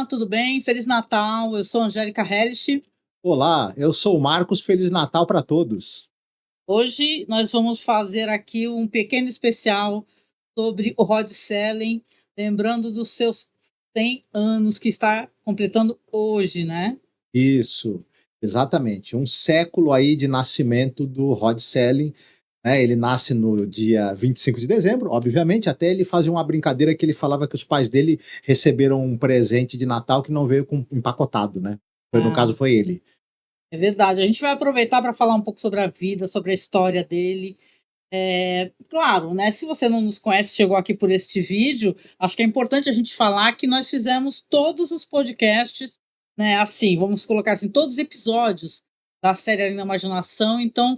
Olá, tudo bem? Feliz Natal. Eu sou Angélica Hellish. Olá, eu sou o Marcos. Feliz Natal para todos. Hoje nós vamos fazer aqui um pequeno especial sobre o Rod Serling, lembrando dos seus 100 anos que está completando hoje, né? Isso, exatamente. Um século aí de nascimento do Rod Serling, né? Ele nasce no dia 25 de dezembro, obviamente. Até ele fazia uma brincadeira que ele falava que os pais dele receberam um presente de Natal que não veio empacotado, né? No Ah, caso, foi ele. é verdade. A gente vai aproveitar para falar um pouco sobre a vida, sobre a história dele. Claro, né? Se você não nos conhece, chegou aqui por este vídeo, acho que é importante a gente falar que nós fizemos todos os podcasts, né? Assim, vamos colocar assim, todos os episódios da série Além da Imaginação. Então,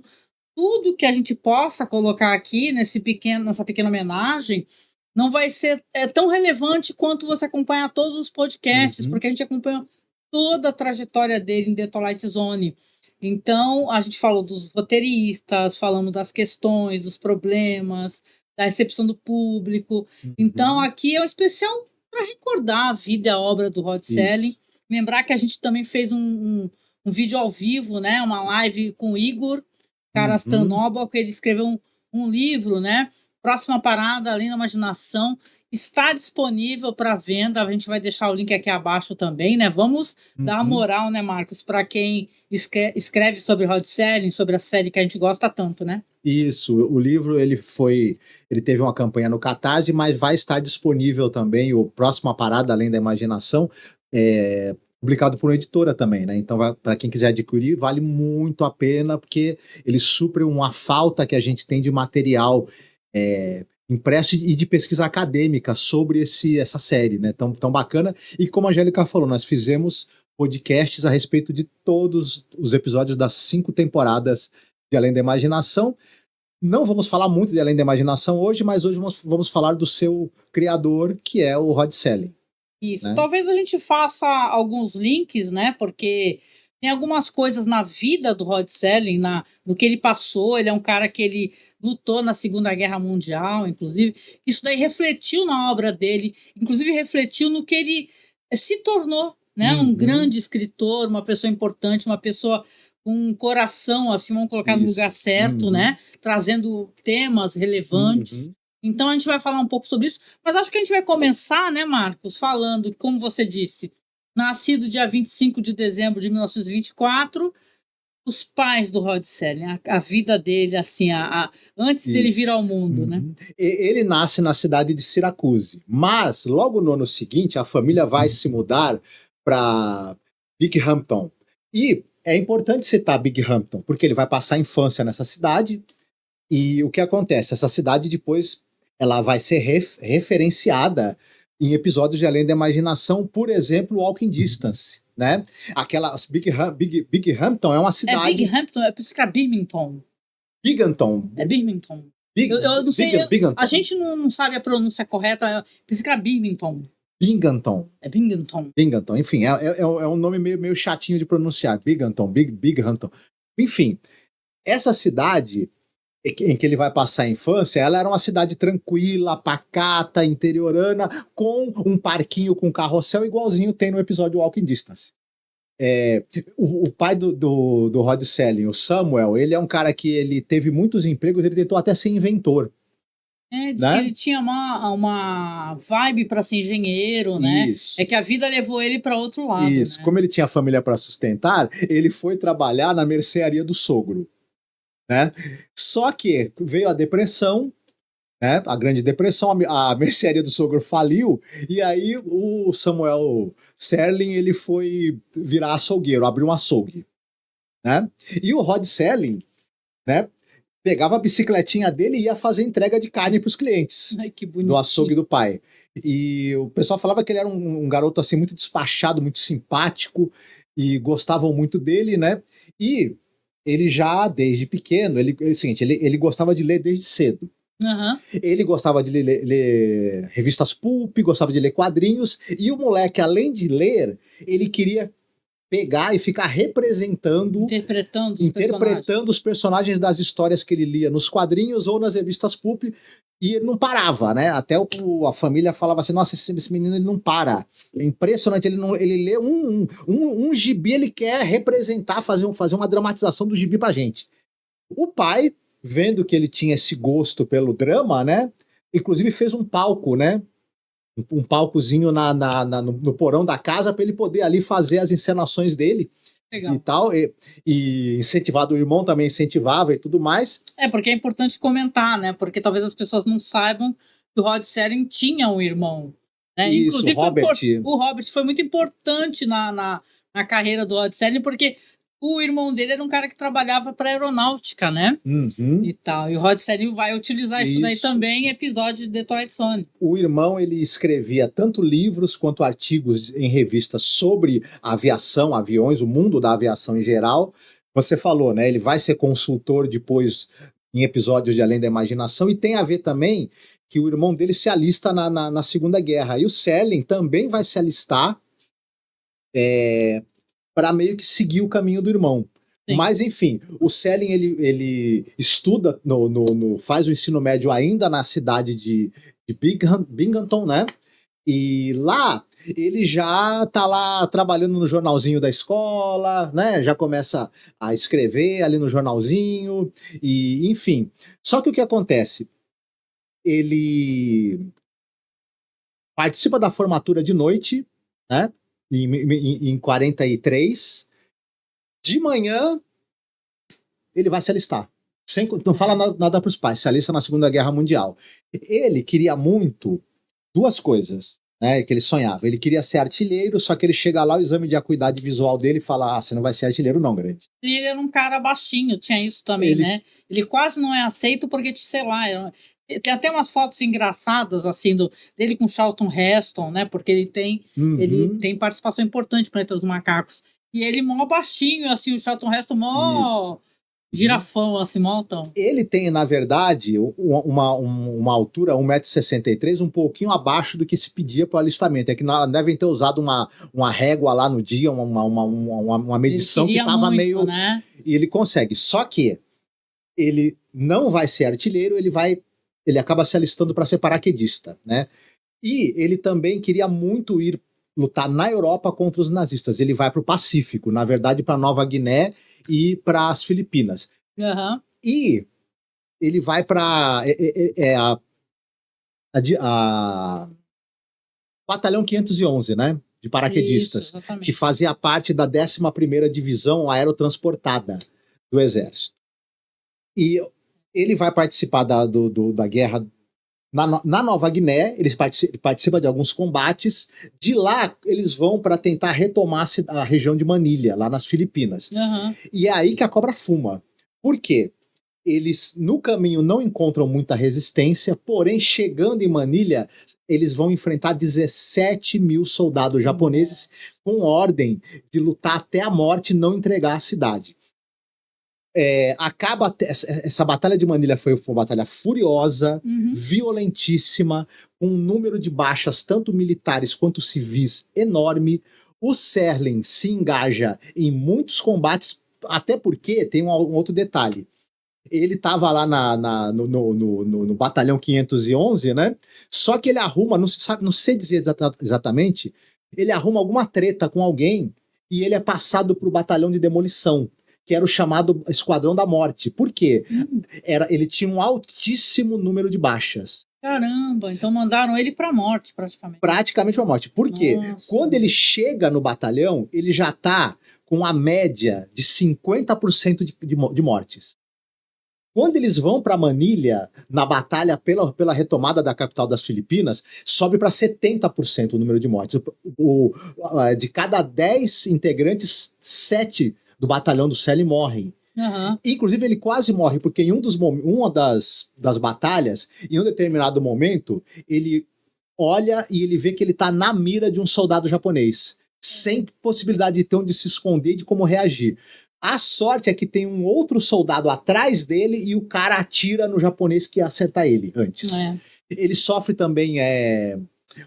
tudo que a gente possa colocar aqui nessa pequena homenagem não vai ser tão relevante quanto você acompanhar todos os podcasts, Uhum. porque a gente acompanha toda a trajetória dele em The Twilight Zone. Então, a gente falou dos roteiristas, falamos das questões, dos problemas, da recepção do público. Então, Uhum. aqui é um especial para recordar a vida e a obra do Rod Serling. Isso. Lembrar que a gente também fez um vídeo ao vivo, né? Uma live com o Igor Uhum. Karastanoba, que ele escreveu um livro, né? Próxima Parada, Além da Imaginação. Está disponível para venda. A gente vai deixar o link aqui abaixo também, né? Vamos dar uma Uhum. moral, né, Marcos, para quem escreve sobre Rod Serling, sobre a série que a gente gosta tanto, né? Isso, o livro ele teve uma campanha no Catarse, mas vai estar disponível também o Próxima Parada Além da Imaginação, publicado por uma editora também, né? Então, para quem quiser adquirir, vale muito a pena, porque ele supre uma falta que a gente tem de material impresso e de pesquisa acadêmica sobre essa série, né? Tão bacana. E como a Angélica falou, nós fizemos podcasts a respeito de todos os episódios das 5 temporadas de Além da Imaginação. Não vamos falar muito de Além da Imaginação hoje, mas hoje vamos falar do seu criador, que é o Rod Serling, Isso. né? Talvez a gente faça alguns links, né? Porque tem algumas coisas na vida do Rod Serling, no que ele passou. Ele é um cara que ele lutou na Segunda Guerra Mundial, inclusive. Isso daí refletiu na obra dele, inclusive refletiu no que ele se tornou, né? Um Uhum. grande escritor, uma pessoa importante, uma pessoa com um coração, assim, vamos colocar no lugar Isso. certo, Uhum. né? Trazendo temas relevantes. Uhum. Então a gente vai falar um pouco sobre isso, mas acho que a gente vai começar, né, Marcos, falando, como você disse, nascido dia 25 de dezembro de 1924, os pais do Rod Serling, a vida dele, assim, antes dele vir Isso. ao mundo, né? Uhum. Ele nasce na cidade de Syracuse, mas logo no ano seguinte a família vai se mudar para Binghamton. E é importante citar Binghamton, porque ele vai passar a infância nessa cidade. E o que acontece? Essa cidade depois ela vai ser referenciada em episódios de Além da Imaginação, por exemplo, Walking Distance, né? Binghamton é uma É cidade. Binghamton, é por isso que é Birmingham. Binghamton. É Birmingham. Eu não sei, a Binghamton. gente não sabe a pronúncia correta, por isso que é Birmingham. Binghamton. É Binghamton. Binghamton. Enfim, é um nome meio chatinho de pronunciar. Binghamton. Binghamton. Enfim, essa cidade em que ele vai passar a infância, ela era uma cidade tranquila, pacata, interiorana, com um parquinho com carrossel igualzinho tem no episódio Walking Distance. O pai do Rod Serling, o Samuel, ele é um cara que ele teve muitos empregos, ele tentou até ser inventor, Diz que né? ele tinha uma vibe para ser engenheiro, né? É Isso. que a vida levou ele para outro lado, Isso. né? Como ele tinha família para sustentar, ele foi trabalhar na mercearia do sogro, né? Só que veio a depressão, né? A Grande Depressão, a mercearia do sogro faliu, e aí o Samuel Serling ele foi virar açougueiro, abriu um açougue, né? E o Rod Serling, né? Pegava a bicicletinha dele e ia fazer entrega de carne para os clientes Ai, que do açougue bonitinho. do pai. E o pessoal falava que ele era um garoto assim muito despachado, muito simpático e gostavam muito dele, né? E ele já desde pequeno, ele gostava de ler desde cedo. Aham. Ele gostava de ler revistas pulp, gostava de ler quadrinhos, e o moleque, além de ler, ele queria pegar e ficar representando, interpretando os personagens das histórias que ele lia nos quadrinhos ou nas revistas pulp, e ele não parava, né? Até a família falava assim, nossa, esse menino ele não para. É impressionante, ele lê um gibi, ele quer representar, fazer uma dramatização do gibi pra gente. O pai, vendo que ele tinha esse gosto pelo drama, né? Inclusive fez um palco, né? Um palcozinho no porão da casa para ele poder ali fazer as encenações dele. Legal. E tal, e incentivado, o irmão também incentivava e tudo mais. Porque é importante comentar, né? Porque talvez as pessoas não saibam que o Rod Serling tinha um irmão. Né? Isso, inclusive, Robert. O Robert foi muito importante na carreira do Rod Serling, porque o irmão dele era um cara que trabalhava para aeronáutica, né? Uhum. E tal. E o Rod Serling vai utilizar isso daí também em episódio de The Twilight Zone. O irmão, ele escrevia tanto livros quanto artigos em revistas sobre aviação, aviões, o mundo da aviação em geral. Você falou, né? Ele vai ser consultor depois em episódios de Além da Imaginação, e tem a ver também que o irmão dele se alista na Segunda Guerra. E o Serling também vai se alistar para meio que seguir o caminho do irmão. Sim. Mas, enfim, o Serling, ele estuda, faz o ensino médio ainda na cidade de Binghamton, né? E lá, ele já tá lá trabalhando no jornalzinho da escola, né? Já começa a escrever ali no jornalzinho, e enfim. Só que o que acontece? Ele participa da formatura de noite, né? Em 43. De manhã, ele vai se alistar. Não fala nada para os pais, se alista na Segunda Guerra Mundial. Ele queria muito duas coisas, né, que ele sonhava. Ele queria ser artilheiro, só que ele chega lá, o exame de acuidade visual dele fala, você não vai ser artilheiro não, grande. E ele era um cara baixinho, tinha isso também, né? Ele quase não é aceito porque, sei lá, tem até umas fotos engraçadas, assim, dele com Charlton Heston, né? Porque ele tem participação importante no Planeta dos Macacos. E ele mó baixinho, assim, o Charlton Heston mó girafão, assim, mó altão. Ele tem, na verdade, uma altura, 1,63 m, um pouquinho abaixo do que se pedia para o alistamento. É que devem ter usado uma régua lá no dia, uma medição que estava meio... Né? E ele consegue. Só que ele não vai ser artilheiro, ele acaba se alistando para ser paraquedista, né? E ele também queria muito ir lutar na Europa contra os nazistas. Ele vai para o Pacífico, na verdade para Nova Guiné e para as Filipinas. Uhum. E ele vai para a Batalhão 511, né? De paraquedistas, isso, que fazia parte da 11ª Divisão Aerotransportada do Exército. E ele vai participar da guerra na Nova Guiné, ele participa de alguns combates. De lá, eles vão para tentar retomar a região de Manilha, lá nas Filipinas. Uhum. E é aí que a cobra fuma. Por quê? Eles, no caminho, não encontram muita resistência, porém, chegando em Manilha, eles vão enfrentar 17 mil soldados japoneses com ordem de lutar até a morte e não entregar a cidade. Essa batalha de Manilha foi uma batalha furiosa, violentíssima, com um número de baixas, tanto militares quanto civis, enorme. O Serling se engaja em muitos combates, até porque tem um outro detalhe. Ele estava lá no batalhão 511, né? Só que ele arruma, não sei dizer exatamente, ele arruma alguma treta com alguém e ele é passado para o batalhão de demolição, que era o chamado Esquadrão da Morte. Por quê? Ele tinha um altíssimo número de baixas. Caramba, então mandaram ele pra morte, praticamente. Praticamente pra morte. Por quê? Nossa. Quando ele chega no batalhão, ele já tá com a média de 50% de mortes. Quando eles vão para Manilha, na batalha pela retomada da capital das Filipinas, sobe para 70% o número de mortes. De cada 10 integrantes, 7 do batalhão do Serling morrem. Uhum. Inclusive, ele quase morre, porque em uma das batalhas, em um determinado momento, ele olha e ele vê que ele está na mira de um soldado japonês, sem possibilidade de ter onde se esconder e de como reagir. A sorte é que tem um outro soldado atrás dele e o cara atira no japonês que ia acertar ele antes. Ele sofre também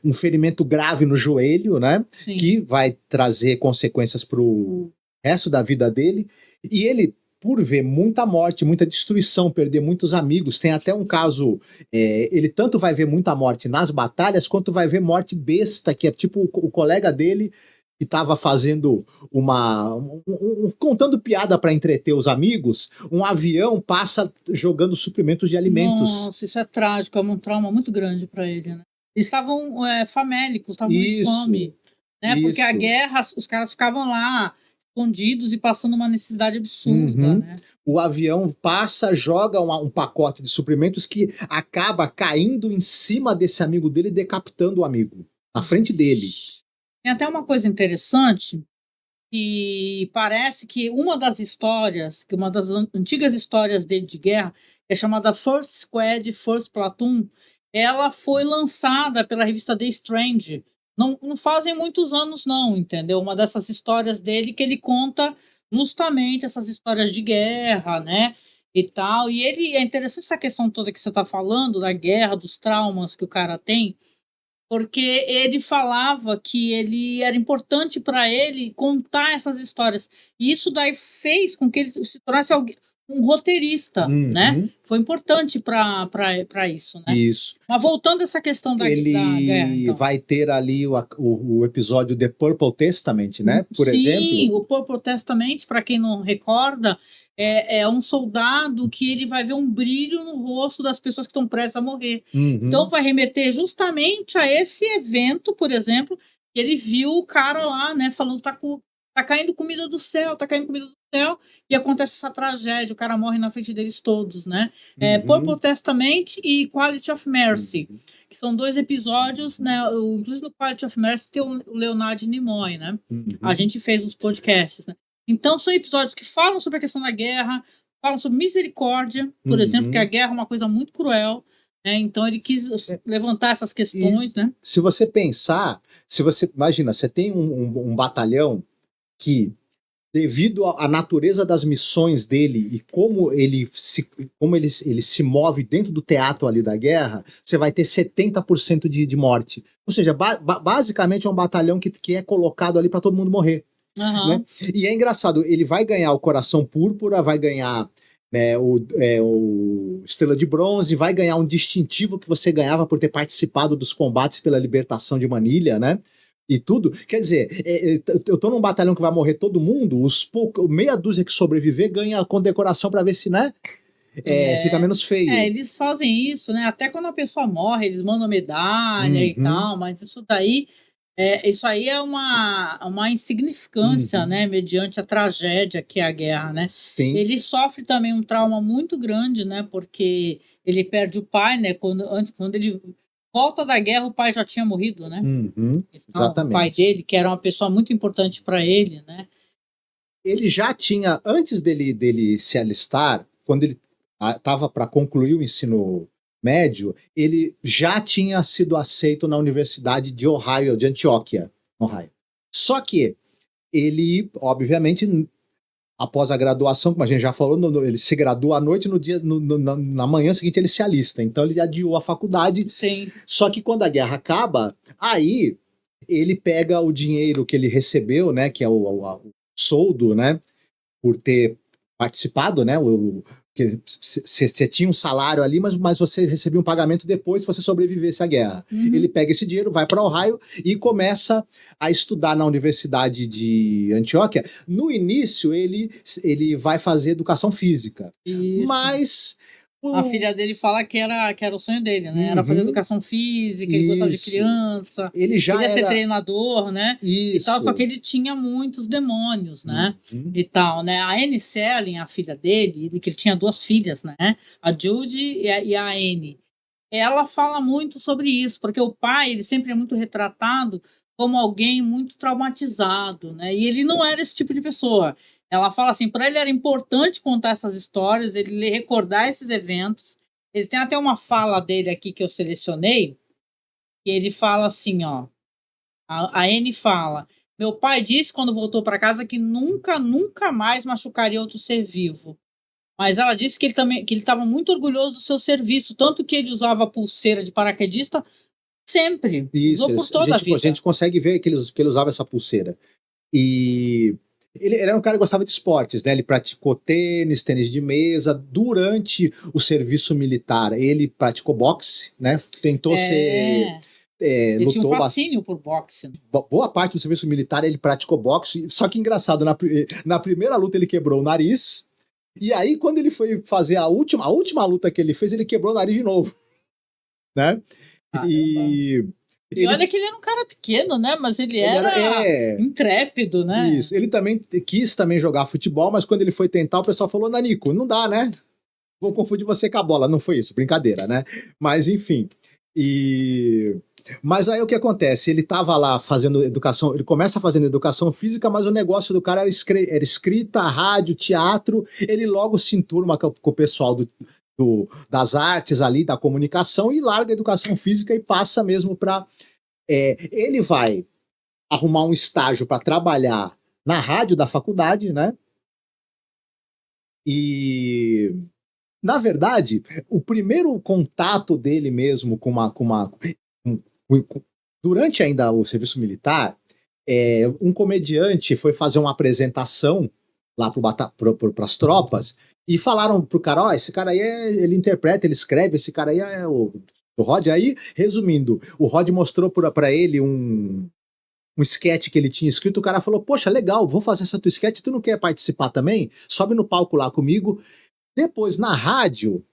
um ferimento grave no joelho, né? Sim. Que vai trazer consequências para o resto da vida dele. E ele, por ver muita morte, muita destruição, perder muitos amigos, tem até um caso, ele tanto vai ver muita morte nas batalhas, quanto vai ver morte besta, que é tipo o colega dele que estava fazendo contando piada para entreter os amigos, um avião passa jogando suprimentos de alimentos. Nossa, isso é trágico, é um trauma muito grande para ele, né? Eles estavam famélicos, estavam com fome, né? Porque a guerra, os caras ficavam lá escondidos e passando uma necessidade absurda, né? O avião passa, joga um pacote de suprimentos que acaba caindo em cima desse amigo dele, decapitando o amigo, na frente dele. Tem até uma coisa interessante, que parece que uma das antigas histórias dele de guerra, é chamada First Squad, First Platoon, ela foi lançada pela revista The Strange. Não fazem muitos anos não, entendeu? Uma dessas histórias dele que ele conta justamente essas histórias de guerra, né? E tal. E é interessante essa questão toda que você está falando, da guerra, dos traumas que o cara tem, porque ele falava que ele era importante para ele contar essas histórias. E isso daí fez com que ele se tornasse um roteirista, né? Foi importante para isso, né? Isso. Mas voltando a essa questão da guerra. Ele vai ter ali o episódio The Purple Testament, né? Por exemplo. Sim, o Purple Testament, para quem não recorda, é um soldado que ele vai ver um brilho no rosto das pessoas que estão prestes a morrer. Então vai remeter justamente a esse evento, por exemplo, que ele viu o cara lá, né, falando tá caindo comida do céu, tá caindo comida do céu, e acontece essa tragédia, o cara morre na frente deles todos, né? Purple Testament e Quality of Mercy, que são 2 episódios, né? Inclusive no Quality of Mercy tem o Leonard Nimoy, né? A gente fez os podcasts, né? Então, são episódios que falam sobre a questão da guerra, falam sobre misericórdia, por exemplo, que a guerra é uma coisa muito cruel, né? Então, ele quis levantar essas questões, né? Se você pensar, imagina, você tem um batalhão que, devido à natureza das missões dele e como ele se move dentro do teatro ali da guerra, você vai ter 70% de morte. Ou seja, basicamente é um batalhão que é colocado ali para todo mundo morrer. Né? E é engraçado, ele vai ganhar o Coração Púrpura, vai ganhar, né, o Estrela de Bronze, vai ganhar um distintivo que você ganhava por ter participado dos combates pela libertação de Manilha, né? E tudo. Quer dizer, eu tô num batalhão que vai morrer todo mundo, meia dúzia que sobreviver ganha a condecoração para ver se, né? Fica menos feio. Eles fazem isso, né? Até quando a pessoa morre, eles mandam medalha e tal, mas isso aí é uma insignificância, né? Mediante a tragédia que é a guerra, né? Sim. Ele sofre também um trauma muito grande, né? Porque ele perde o pai, né? Quando ele volta da guerra, o pai já tinha morrido, né? Então, exatamente. O pai dele, que era uma pessoa muito importante para ele, né? Ele já tinha, antes dele se alistar, quando ele estava para concluir o ensino médio, ele já tinha sido aceito na Universidade de Ohio, de Antioquia, Ohio. Só que ele, obviamente, após a graduação, como a gente já falou, ele se gradua à noite, na manhã seguinte ele se alista. Então ele adiou a faculdade. Sim. Só que quando a guerra acaba, aí ele pega o dinheiro que ele recebeu, né, que é o soldo, né, por ter participado, né, você tinha um salário ali, mas você recebia um pagamento depois se você sobrevivesse à guerra. Ele pega esse dinheiro, vai para Ohio e começa a estudar na Universidade de Antioquia. No início, ele vai fazer educação física. Isso. Mas a filha dele fala que era o sonho dele, né? Era fazer educação física, ele gostava de criança, ele já queria ser treinador, né? Isso. E tal, só que ele tinha muitos demônios, né? E tal, né? A Anne Selling, a filha dele, que ele tinha 2 filhas, né? A Judy e a Anne. Ela fala muito sobre isso, porque o pai, ele sempre é muito retratado como alguém muito traumatizado, né? E ele não era esse tipo de pessoa. Ela fala assim, para ele era importante contar essas histórias, ele recordar esses eventos. Ele tem até uma fala dele aqui que eu selecionei, que ele fala assim, ó, a Anne fala, meu pai disse quando voltou para casa que nunca mais machucaria outro ser vivo. Mas ela disse que ele estava muito orgulhoso do seu serviço, tanto que ele usava a pulseira de paraquedista Sempre. Isso, Usou por toda a a vida. gente consegue ver que ele usava essa pulseira. E ele era um cara que gostava de esportes, né? Ele praticou tênis, tênis de mesa. Durante o serviço militar, ele praticou boxe, né? Tentou ser. Ele tinha um Lutou fascínio por boxe. boa parte do serviço militar ele praticou boxe, só que engraçado, na primeira luta ele quebrou o nariz, e aí quando ele foi fazer a última luta que ele fez, ele quebrou o nariz de novo, né? E olha que ele era um cara pequeno, né? Mas ele era intrépido, né? Isso. Ele também quis jogar futebol, mas quando ele foi tentar, o pessoal falou, Nanico, não dá, né? Vou confundir você com a bola. Não foi isso, brincadeira, né? Mas enfim. Mas aí o que acontece? Ele estava lá fazendo educação, ele começa fazendo educação física, mas o negócio do cara era escrita, rádio, teatro. Ele logo se enturma com o pessoal das artes ali, da comunicação, e larga a educação física e passa mesmo para. Ele vai arrumar um estágio para trabalhar na rádio da faculdade, né? E, na verdade, o primeiro contato dele mesmo durante ainda o serviço militar, um comediante foi fazer uma apresentação lá para as tropas e falaram pro cara, esse cara aí ele interpreta, ele escreve, esse cara aí é o Rod. Aí, resumindo, o Rod mostrou para ele um sketch que ele tinha escrito. O cara falou, poxa, legal, vou fazer essa tua sketch, tu não quer participar também? Sobe no palco lá comigo. Depois, na rádio,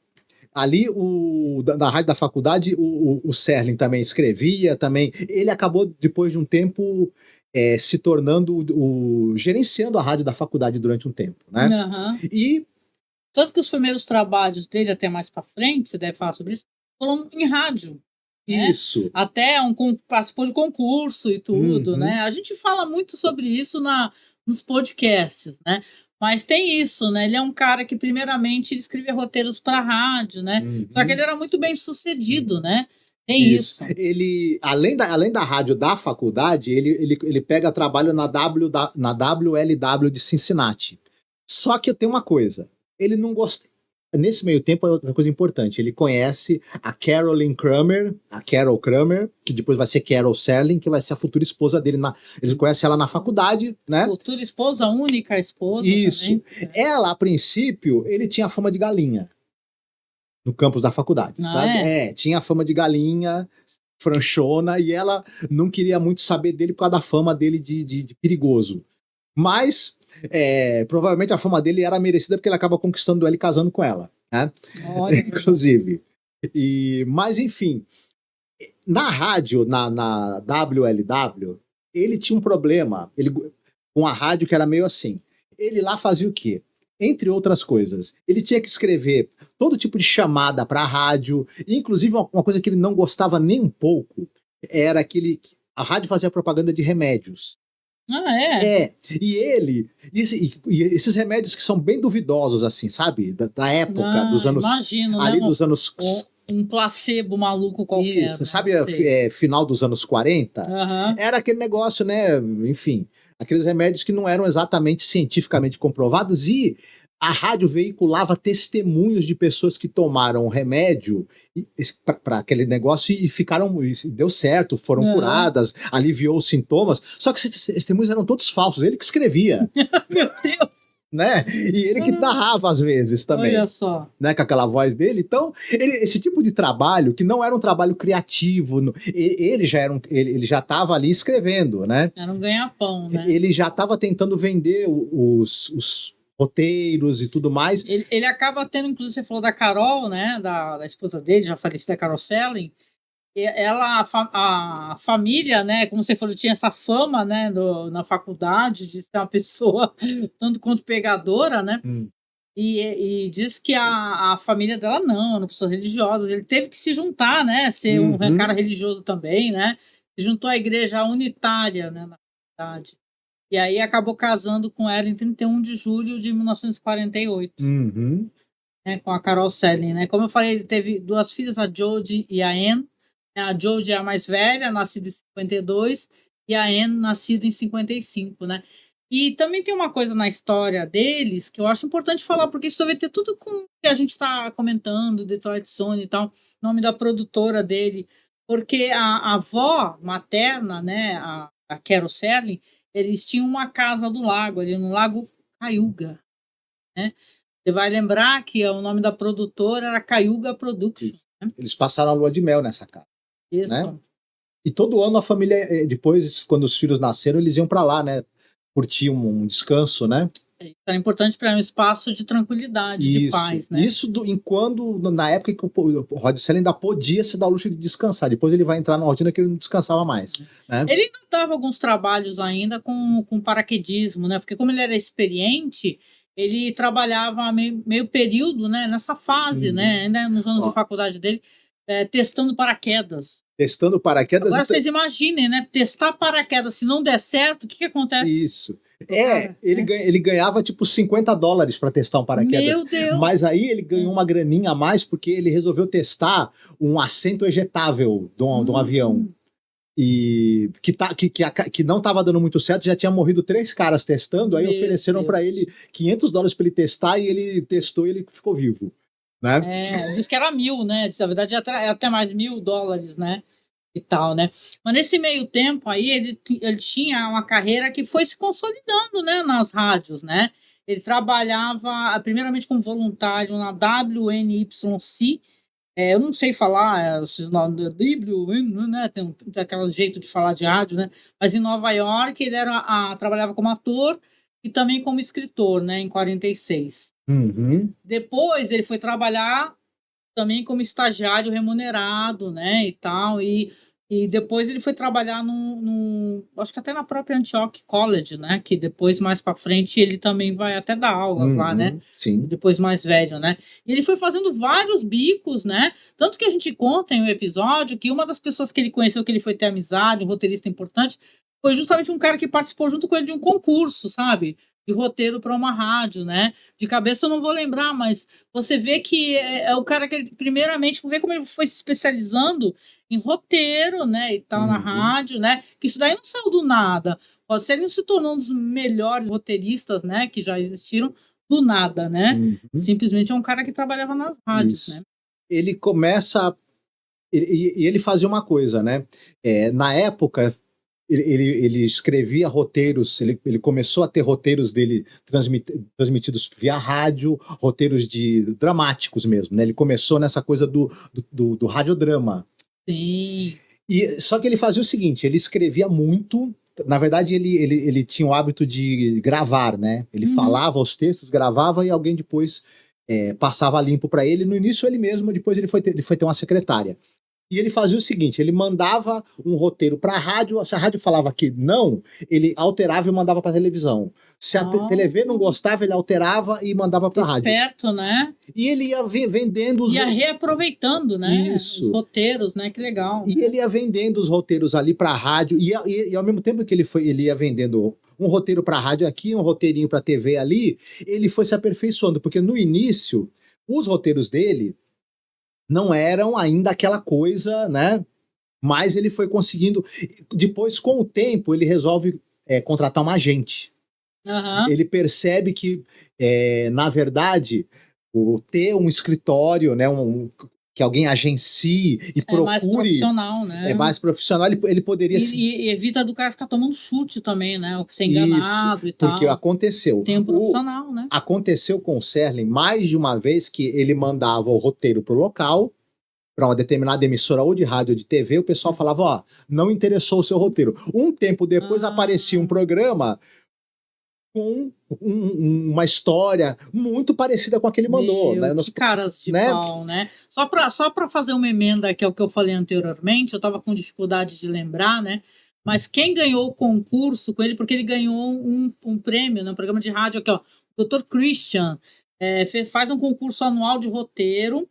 ali, na rádio da faculdade, o Serling também escrevia, também. Ele acabou, depois de um tempo, se tornando gerenciando a rádio da faculdade durante um tempo, né? Uhum. E tanto que os primeiros trabalhos dele, até mais para frente, você deve falar sobre isso, foram em rádio. Isso. Né? Até participou de concurso e tudo, né? A gente fala muito sobre isso nos podcasts, né? Mas tem isso, né? Ele é um cara que, primeiramente, ele escrevia roteiros para rádio, né? Só que ele era muito bem sucedido, né? Tem isso. Ele, além da rádio da faculdade, ele pega trabalho na WLW de Cincinnati. Só que tem uma coisa, ele não gosta. Nesse meio tempo, é outra coisa importante. Ele conhece a Carol Kramer, que depois vai ser Carol Serling, que vai ser a futura esposa dele. Ele conhece ela na faculdade, né? Futura esposa, única esposa. Isso. Também. Ela, a princípio, ele tinha fama de galinha no campus da faculdade, sabe? Tinha fama de galinha, franchona, e ela não queria muito saber dele por causa da fama dele de perigoso. Mas provavelmente a fama dele era merecida porque ele acaba conquistando ela e casando com ela, né? Inclusive. Mas, enfim, na rádio, na WLW, ele tinha um problema com a rádio que era meio assim. Ele lá fazia o quê? Entre outras coisas, ele tinha que escrever todo tipo de chamada para a rádio, inclusive uma coisa que ele não gostava nem um pouco, era que a rádio fazia propaganda de remédios. E esses remédios que são bem duvidosos, assim, sabe? Da época, dos anos. Imagino, ali né? Dos anos. Um placebo maluco qualquer. Isso, sabe? Final dos anos 40? Era aquele negócio, né? Enfim, aqueles remédios que não eram exatamente cientificamente comprovados, e a rádio veiculava testemunhos de pessoas que tomaram o remédio para aquele negócio e deu certo, foram curadas, aliviou os sintomas. Só que esses testemunhos eram todos falsos, ele que escrevia. Meu Deus! Né? E ele que narrava às vezes também. Olha só. Né? Com aquela voz dele. Então, esse tipo de trabalho, que não era um trabalho criativo, ele já estava ali escrevendo, né? Era um ganha-pão, né? Ele já estava tentando vender os roteiros e tudo mais. Ele acaba tendo, inclusive, você falou da Carol, né? Da esposa dele, já falecida, Carol Selling. Ela, a família, né? Como você falou, tinha essa fama, né? Na faculdade de ser uma pessoa tanto quanto pegadora, né? E diz que a família dela não pessoas religiosas. Ele teve que se juntar, né? Ser um cara religioso também, né? Se juntou à igreja unitária, né? Na faculdade. E aí acabou casando com ela em 31 de julho de 1948. Né, com a Carol Selling, né? Como eu falei, ele teve 2 filhas, a Jodie e a Anne. A Jodie é a mais velha, nascida em 52, e a Anne, nascida em 55, né? E também tem uma coisa na história deles que eu acho importante falar, porque isso vai ter tudo com o que a gente está comentando, Detroit Zone e tal, o nome da produtora dele, Porque a avó materna, né, a Carol Serling, eles tinham uma casa do lago, ali no Lago Cayuga, né. Você vai lembrar que o nome da produtora era Cayuga Production, Isso. né. Eles passaram a lua de mel nessa casa, né? Isso. E todo ano a família, depois, quando os filhos nasceram, eles iam para lá, né? Curtir um descanso, né? Isso era importante para um espaço de tranquilidade, de Isso. paz, né. Isso na época que o Rod Serling ainda podia se dar o luxo de descansar. Depois ele vai entrar numa rotina que ele não descansava mais, né? Ele ainda dava alguns trabalhos ainda com paraquedismo, né, porque como ele era experiente, ele trabalhava meio período, né, nessa fase, Uhum. né, ainda nos anos de Ó, faculdade dele, testando paraquedas. testando paraquedas Agora vocês imaginem, né, testar paraquedas, se não der certo, o que que acontece isso. pro cara, né? Ele ganhava tipo $50 para testar um paraquedas. Meu Deus! Mas aí ele ganhou uma graninha a mais porque ele resolveu testar um assento ejetável de um avião. Hum, E que não estava dando muito certo, já tinha morrido 3 caras testando, aí meu ofereceram para Deus. ele $500 para ele testar e ele testou e ele ficou vivo, né? Diz que era 1.000, né, diz na verdade é até mais $1.000, né, e tal, né. Mas nesse meio tempo aí ele tinha uma carreira que foi se consolidando, né, nas rádios, né. Ele trabalhava primeiramente como voluntário na WNYC, eu não sei falar, esses nomes WN, né, tem aquele jeito de falar de rádio, né, mas em Nova York ele trabalhava como ator e também como escritor, né, em 46. Uhum. Depois ele foi trabalhar também como estagiário remunerado, né, e tal, e depois ele foi trabalhar acho que até na própria Antioch College, né, que depois mais para frente ele também vai até dar aulas lá, né, Uhum. Sim. depois mais velho, né. E ele foi fazendo vários bicos, né, tanto que a gente conta em um episódio que uma das pessoas que ele conheceu, que ele foi ter amizade, um roteirista importante, foi justamente um cara que participou junto com ele de um concurso, sabe, de roteiro para uma rádio, né. De cabeça eu não vou lembrar, mas você vê que é o cara que ele primeiramente vê como ele foi se especializando em roteiro, né, e tal, na Uhum. rádio, né, que isso daí não saiu do nada. O Célio se tornou um dos melhores roteiristas, né, que já existiram, do nada, né. Uhum. Simplesmente é um cara que trabalhava nas rádios, Isso. né. Ele começa. E ele fazia uma coisa, né? Na época, ele escrevia roteiros, ele começou a ter roteiros dele transmitidos via rádio, roteiros dramáticos mesmo, né? Ele começou nessa coisa do radiodrama. Sim. Só que ele fazia o seguinte, ele escrevia muito, na verdade ele tinha o hábito de gravar, né? Ele Uhum. falava os textos, gravava e alguém depois passava limpo para ele. No início ele mesmo, depois ele foi ter uma secretária. E ele fazia o seguinte: ele mandava um roteiro para a rádio, se a rádio falava que não, ele alterava e mandava para a televisão. Se a TV não Oh, gostava, ele alterava e mandava para a rádio. esperto, né. E ele ia vendendo os. Ia reaproveitando, né, os Isso. roteiros, né, que legal, E né. ele ia vendendo os roteiros ali para a rádio, e ao mesmo tempo que ele ia vendendo um roteiro para a rádio aqui, um roteirinho para a TV ali, ele foi se aperfeiçoando, porque no início, os roteiros dele não eram ainda aquela coisa, né? Mas ele foi conseguindo. Depois, com o tempo, ele resolve contratar um agente. Aham. Ele percebe que, na verdade, ter um escritório, né, que alguém agencie e É mais procure profissional, é né. mais profissional, ele poderia se. E evita do cara ficar tomando chute também, né, ou ser Isso, enganado e porque tal. aconteceu. Tem um profissional, né. Aconteceu com o Serling mais de uma vez que ele mandava o roteiro para o local, para uma determinada emissora ou de rádio ou de TV, o pessoal falava, ó, não interessou o seu roteiro. Um tempo depois aparecia um Ah, programa com uma história muito parecida com a que ele mandou, né? meu, que caras de Né? pau, né. Só pra fazer uma emenda, que é o que eu falei anteriormente, eu estava com dificuldade de lembrar, né, mas quem ganhou o concurso com ele, porque ele ganhou um prêmio, né, um programa de rádio aqui, ó, Dr. Christian, faz um concurso anual de roteiro,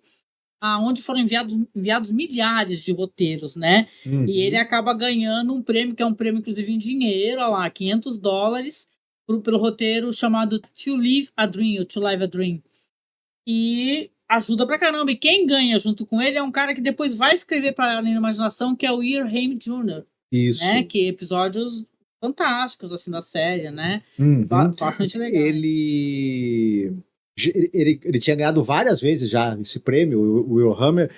aonde foram enviados milhares de roteiros, né, e ele Uhum. acaba ganhando um prêmio, que é um prêmio inclusive em dinheiro, olha lá, $500 pelo roteiro chamado To Live a Dream, ou To Live a Dream. E ajuda pra caramba. E quem ganha junto com ele é um cara que depois vai escrever para Além da Imaginação, que é o Ear Haim Jr., né, Isso. que episódios fantásticos, assim, da série, né, Uhum. bastante legais. Ele Ele tinha ganhado várias vezes já esse prêmio, o Will Hammer.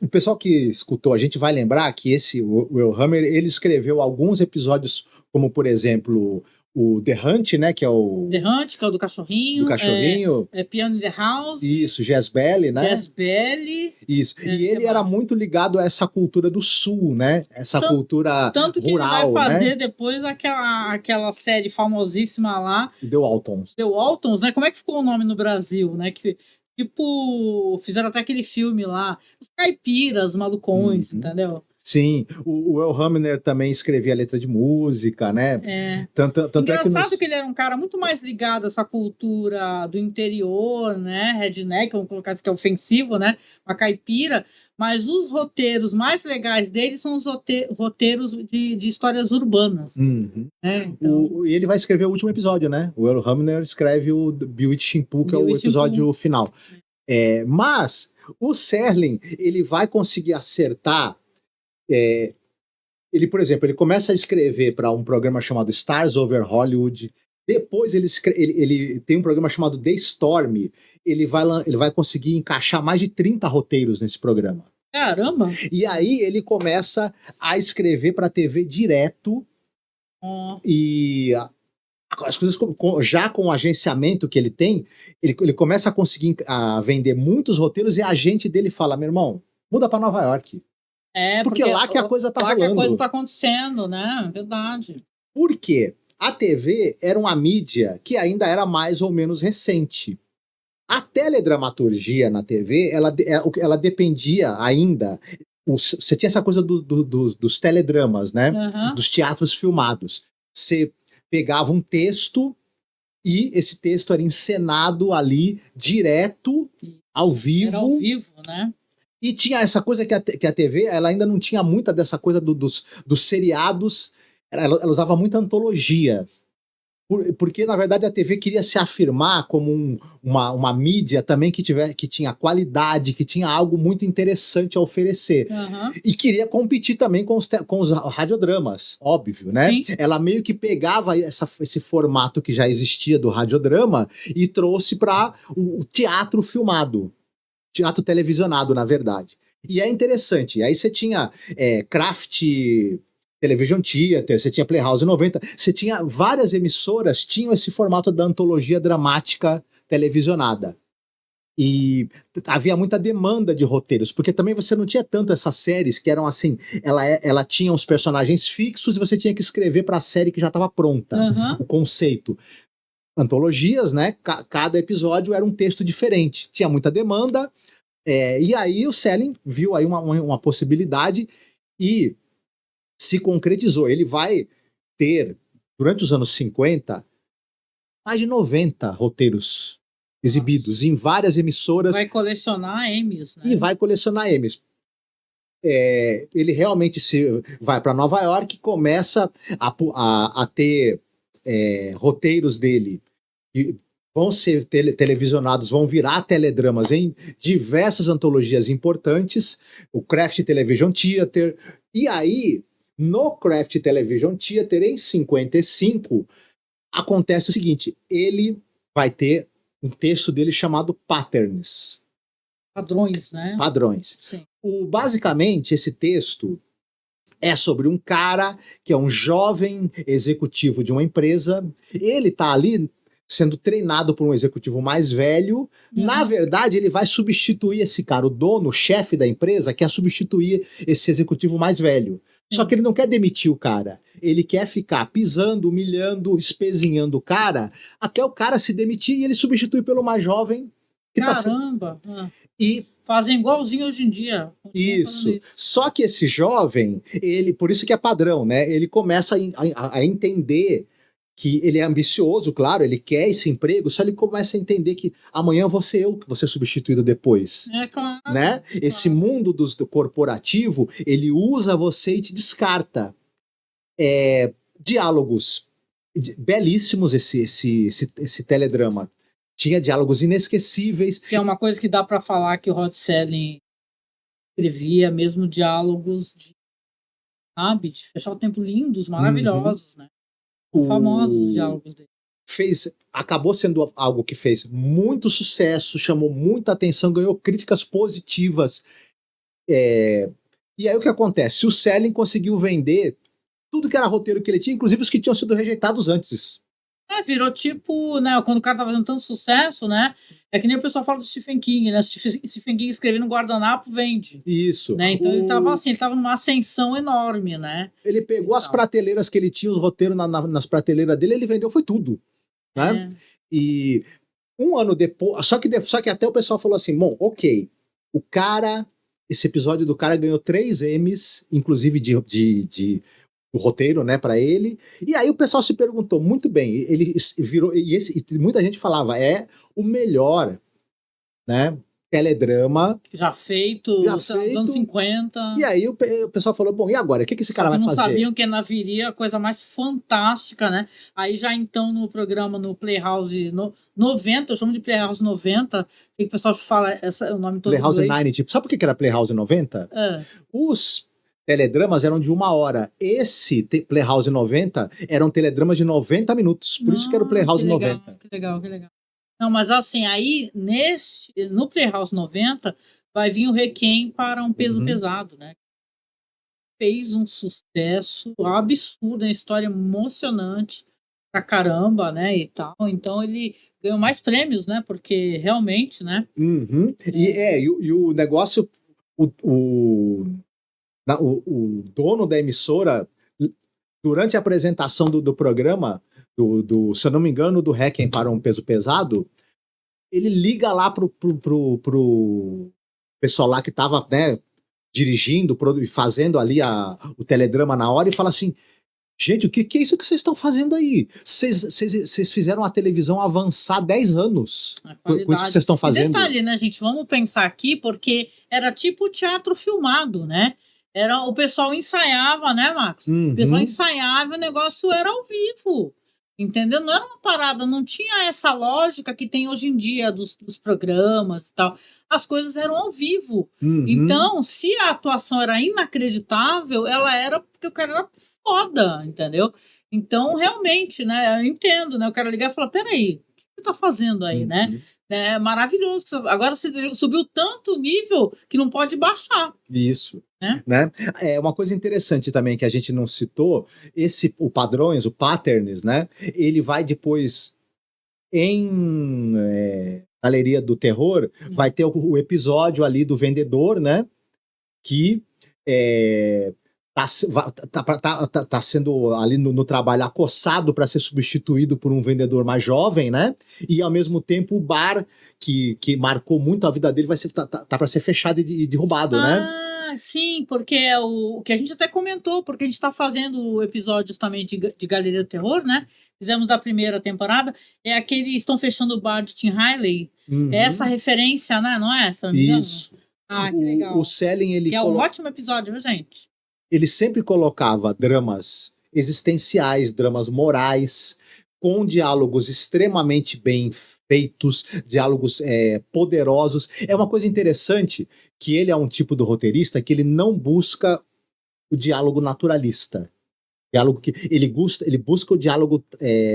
O pessoal que escutou, a gente vai lembrar que o Will Hammer, ele escreveu alguns episódios, como por exemplo, o The Hunt, né, que é o... The Hunt, que é o do cachorrinho. Do cachorrinho. Piano in the House. Isso, Jazz Belly, né? Jazz Belly. Isso. E ele era muito ligado a essa cultura do sul, né? Essa cultura tanto que rural, ele vai fazer, né? depois aquela série famosíssima lá. The Waltons. The Waltons, né? Como é que ficou o nome no Brasil, né? Que, tipo, fizeram até aquele filme lá, Os Caipiras Malucões, entendeu? Sim, o Will Hamner também escrevia letra de música, né? Tanto Engraçado que ele era um cara muito mais ligado a essa cultura do interior, né? Redneck, vamos colocar isso que é ofensivo, né? Uma caipira, mas os roteiros mais legais dele são os roteiros de histórias urbanas. Uhum. Né? Então... E ele vai escrever o último episódio, né? O Will Hamner escreve o Bewitched Shimpu, que é o episódio final. Mas o Serling, ele vai conseguir acertar. Ele, por exemplo, ele começa a escrever para um programa chamado Stars Over Hollywood. Depois ele tem um programa chamado The Storm. Ele vai conseguir encaixar mais de 30 roteiros nesse programa. Caramba! E aí ele começa a escrever para a TV direto. E as coisas, já com o agenciamento que ele tem, ele começa a conseguir vender muitos roteiros e a agente dele fala: meu irmão, muda para Nova York. Porque lá que a coisa tá rolando. Lá que a coisa tá acontecendo, né? Verdade. Por quê? A TV era uma mídia que ainda era mais ou menos recente. A teledramaturgia na TV, ela dependia ainda... Você tinha essa coisa dos teledramas, né? Uhum. Dos teatros filmados. Você pegava um texto e esse texto era encenado ali, direto, ao vivo. Era ao vivo, né? E tinha essa coisa que a TV, ela ainda não tinha muita dessa coisa dos seriados, ela usava muita antologia. Porque, na verdade, a TV queria se afirmar como uma mídia também que tinha qualidade, que tinha algo muito interessante a oferecer. Uhum. E queria competir também com os radiodramas, óbvio, né? Sim. Ela meio que pegava esse formato que já existia do radiodrama e trouxe para o teatro filmado. Teatro televisionado, na verdade. E é interessante. Aí você tinha Kraft Television Theater, você tinha Playhouse 90, você tinha várias emissoras, tinham esse formato da antologia dramática televisionada. E havia muita demanda de roteiros, porque também você não tinha tanto essas séries que eram assim, ela tinha os personagens fixos e você tinha que escrever para a série que já estava pronta, o conceito. Antologias, né? Cada episódio era um texto diferente. Tinha muita demanda. E aí o Serling viu aí uma possibilidade e se concretizou. Ele vai ter, durante os anos 50, mais de 90 roteiros exibidos em várias emissoras. Vai colecionar Emmys, né? E vai colecionar Emmys. Ele realmente vai para Nova York e começa a ter roteiros dele que vão ser televisionados, vão virar teledramas em diversas antologias importantes, o Kraft Television Theater, e aí, no Kraft Television Theater, em 55, acontece o seguinte, ele vai ter um texto dele chamado Patterns. Padrões, né? Padrões. Sim. Basicamente, esse texto é sobre um cara que é um jovem executivo de uma empresa, ele tá ali sendo treinado por um executivo mais velho. Na verdade, ele vai substituir esse cara, o dono, o chefe da empresa, quer substituir esse executivo mais velho. Só que ele não quer demitir o cara. Ele quer ficar pisando, humilhando, espezinhando o cara, até o cara se demitir e ele substitui pelo mais jovem. Caramba! E fazem igualzinho hoje em dia. Isso. Só que esse jovem, por isso que é padrão, né? Ele começa a entender que ele é ambicioso, claro, ele quer esse emprego, só ele começa a entender que amanhã vou ser eu que vou ser substituído depois. Claro. Né? Esse mundo do corporativo, ele usa você e te descarta. Diálogos belíssimos esse teledrama. Tinha diálogos inesquecíveis. Que é uma coisa que dá para falar que o Rod Serling escrevia mesmo diálogos de fechar o tempo lindos, maravilhosos, né? Famosos os diálogos dele. acabou sendo algo que fez muito sucesso, chamou muita atenção, ganhou críticas positivas. E aí o que acontece? O Serling conseguiu vender tudo que era roteiro que ele tinha, inclusive os que tinham sido rejeitados antes. Virou tipo, né? Quando o cara tá fazendo tanto sucesso, né? É que nem o pessoal fala do Stephen King, né? Stephen King escrevendo no guardanapo vende. Isso. Né? Então ele tava assim, ele tava numa ascensão enorme, né? Ele pegou as prateleiras que ele tinha, os roteiros nas prateleiras dele, ele vendeu, foi tudo. Né? E um ano depois, só que até o pessoal falou assim, bom, ok, esse episódio do cara ganhou 3 Emmys, inclusive de o roteiro, né, para ele. E aí o pessoal se perguntou, muito bem, ele virou, e muita gente falava, é o melhor, né, teledrama já feito nos anos 50. E aí o pessoal falou, bom, e agora? O que esse cara vai fazer? Não sabiam que viria a coisa mais fantástica, né? Aí já então no programa, no Playhouse 90, eu chamo de Playhouse 90, que o pessoal fala o nome todo. Playhouse 90, tipo, sabe por que era Playhouse 90? Os teledramas eram de 1 hora. Esse Playhouse 90 eram teledramas de 90 minutos. Por isso que era o Playhouse 90. Que legal. Não, mas assim, aí no Playhouse 90 vai vir o Requiem para um Peso Pesado, né? Fez um sucesso absurdo, uma história emocionante pra caramba, né, e tal. Então ele ganhou mais prêmios, né, porque realmente, né. E o negócio, o dono da emissora, durante a apresentação do programa, se eu não me engano, do Requiem para um Peso Pesado, ele liga lá pro pessoal lá que tava, né, dirigindo, fazendo ali o teledrama na hora e fala assim, gente, o que é isso que vocês estão fazendo aí? Vocês fizeram a televisão avançar 10 anos com isso que vocês estão fazendo. E detalhe, né, gente? Vamos pensar aqui, porque era tipo teatro filmado, né? O pessoal ensaiava, né, Marcos? O pessoal ensaiava, o negócio era ao vivo. Entendeu? Não era uma parada, não tinha essa lógica que tem hoje em dia dos programas e tal. As coisas eram ao vivo. Então, se a atuação era inacreditável, ela era porque o cara era foda, entendeu? Então, realmente, né, eu entendo, né? O cara ligar e falar, peraí, o que você tá fazendo aí, né? É maravilhoso. Agora você subiu tanto o nível que não pode baixar. Isso. Né? É uma coisa interessante também que a gente não citou, o Patterns, né? Ele vai depois em Galeria do Terror, vai ter o episódio ali do vendedor, né? Que tá sendo ali no trabalho acossado para ser substituído por um vendedor mais jovem, né? E ao mesmo tempo o bar que marcou muito a vida dele tá para ser fechado e derrubado, né? Sim, porque é o que a gente até comentou, porque a gente está fazendo episódios também de Galeria do Terror, né? Fizemos da primeira temporada, estão fechando o bar de Tim Riley. É essa referência, né? Não é? Isso. Que legal. O Serling, ele é um ótimo episódio, viu, gente? Ele sempre colocava dramas existenciais, dramas morais, com diálogos extremamente bem feitos, diálogos poderosos. É uma coisa interessante que ele é um tipo do roteirista que ele não busca o diálogo naturalista. Ele busca o diálogo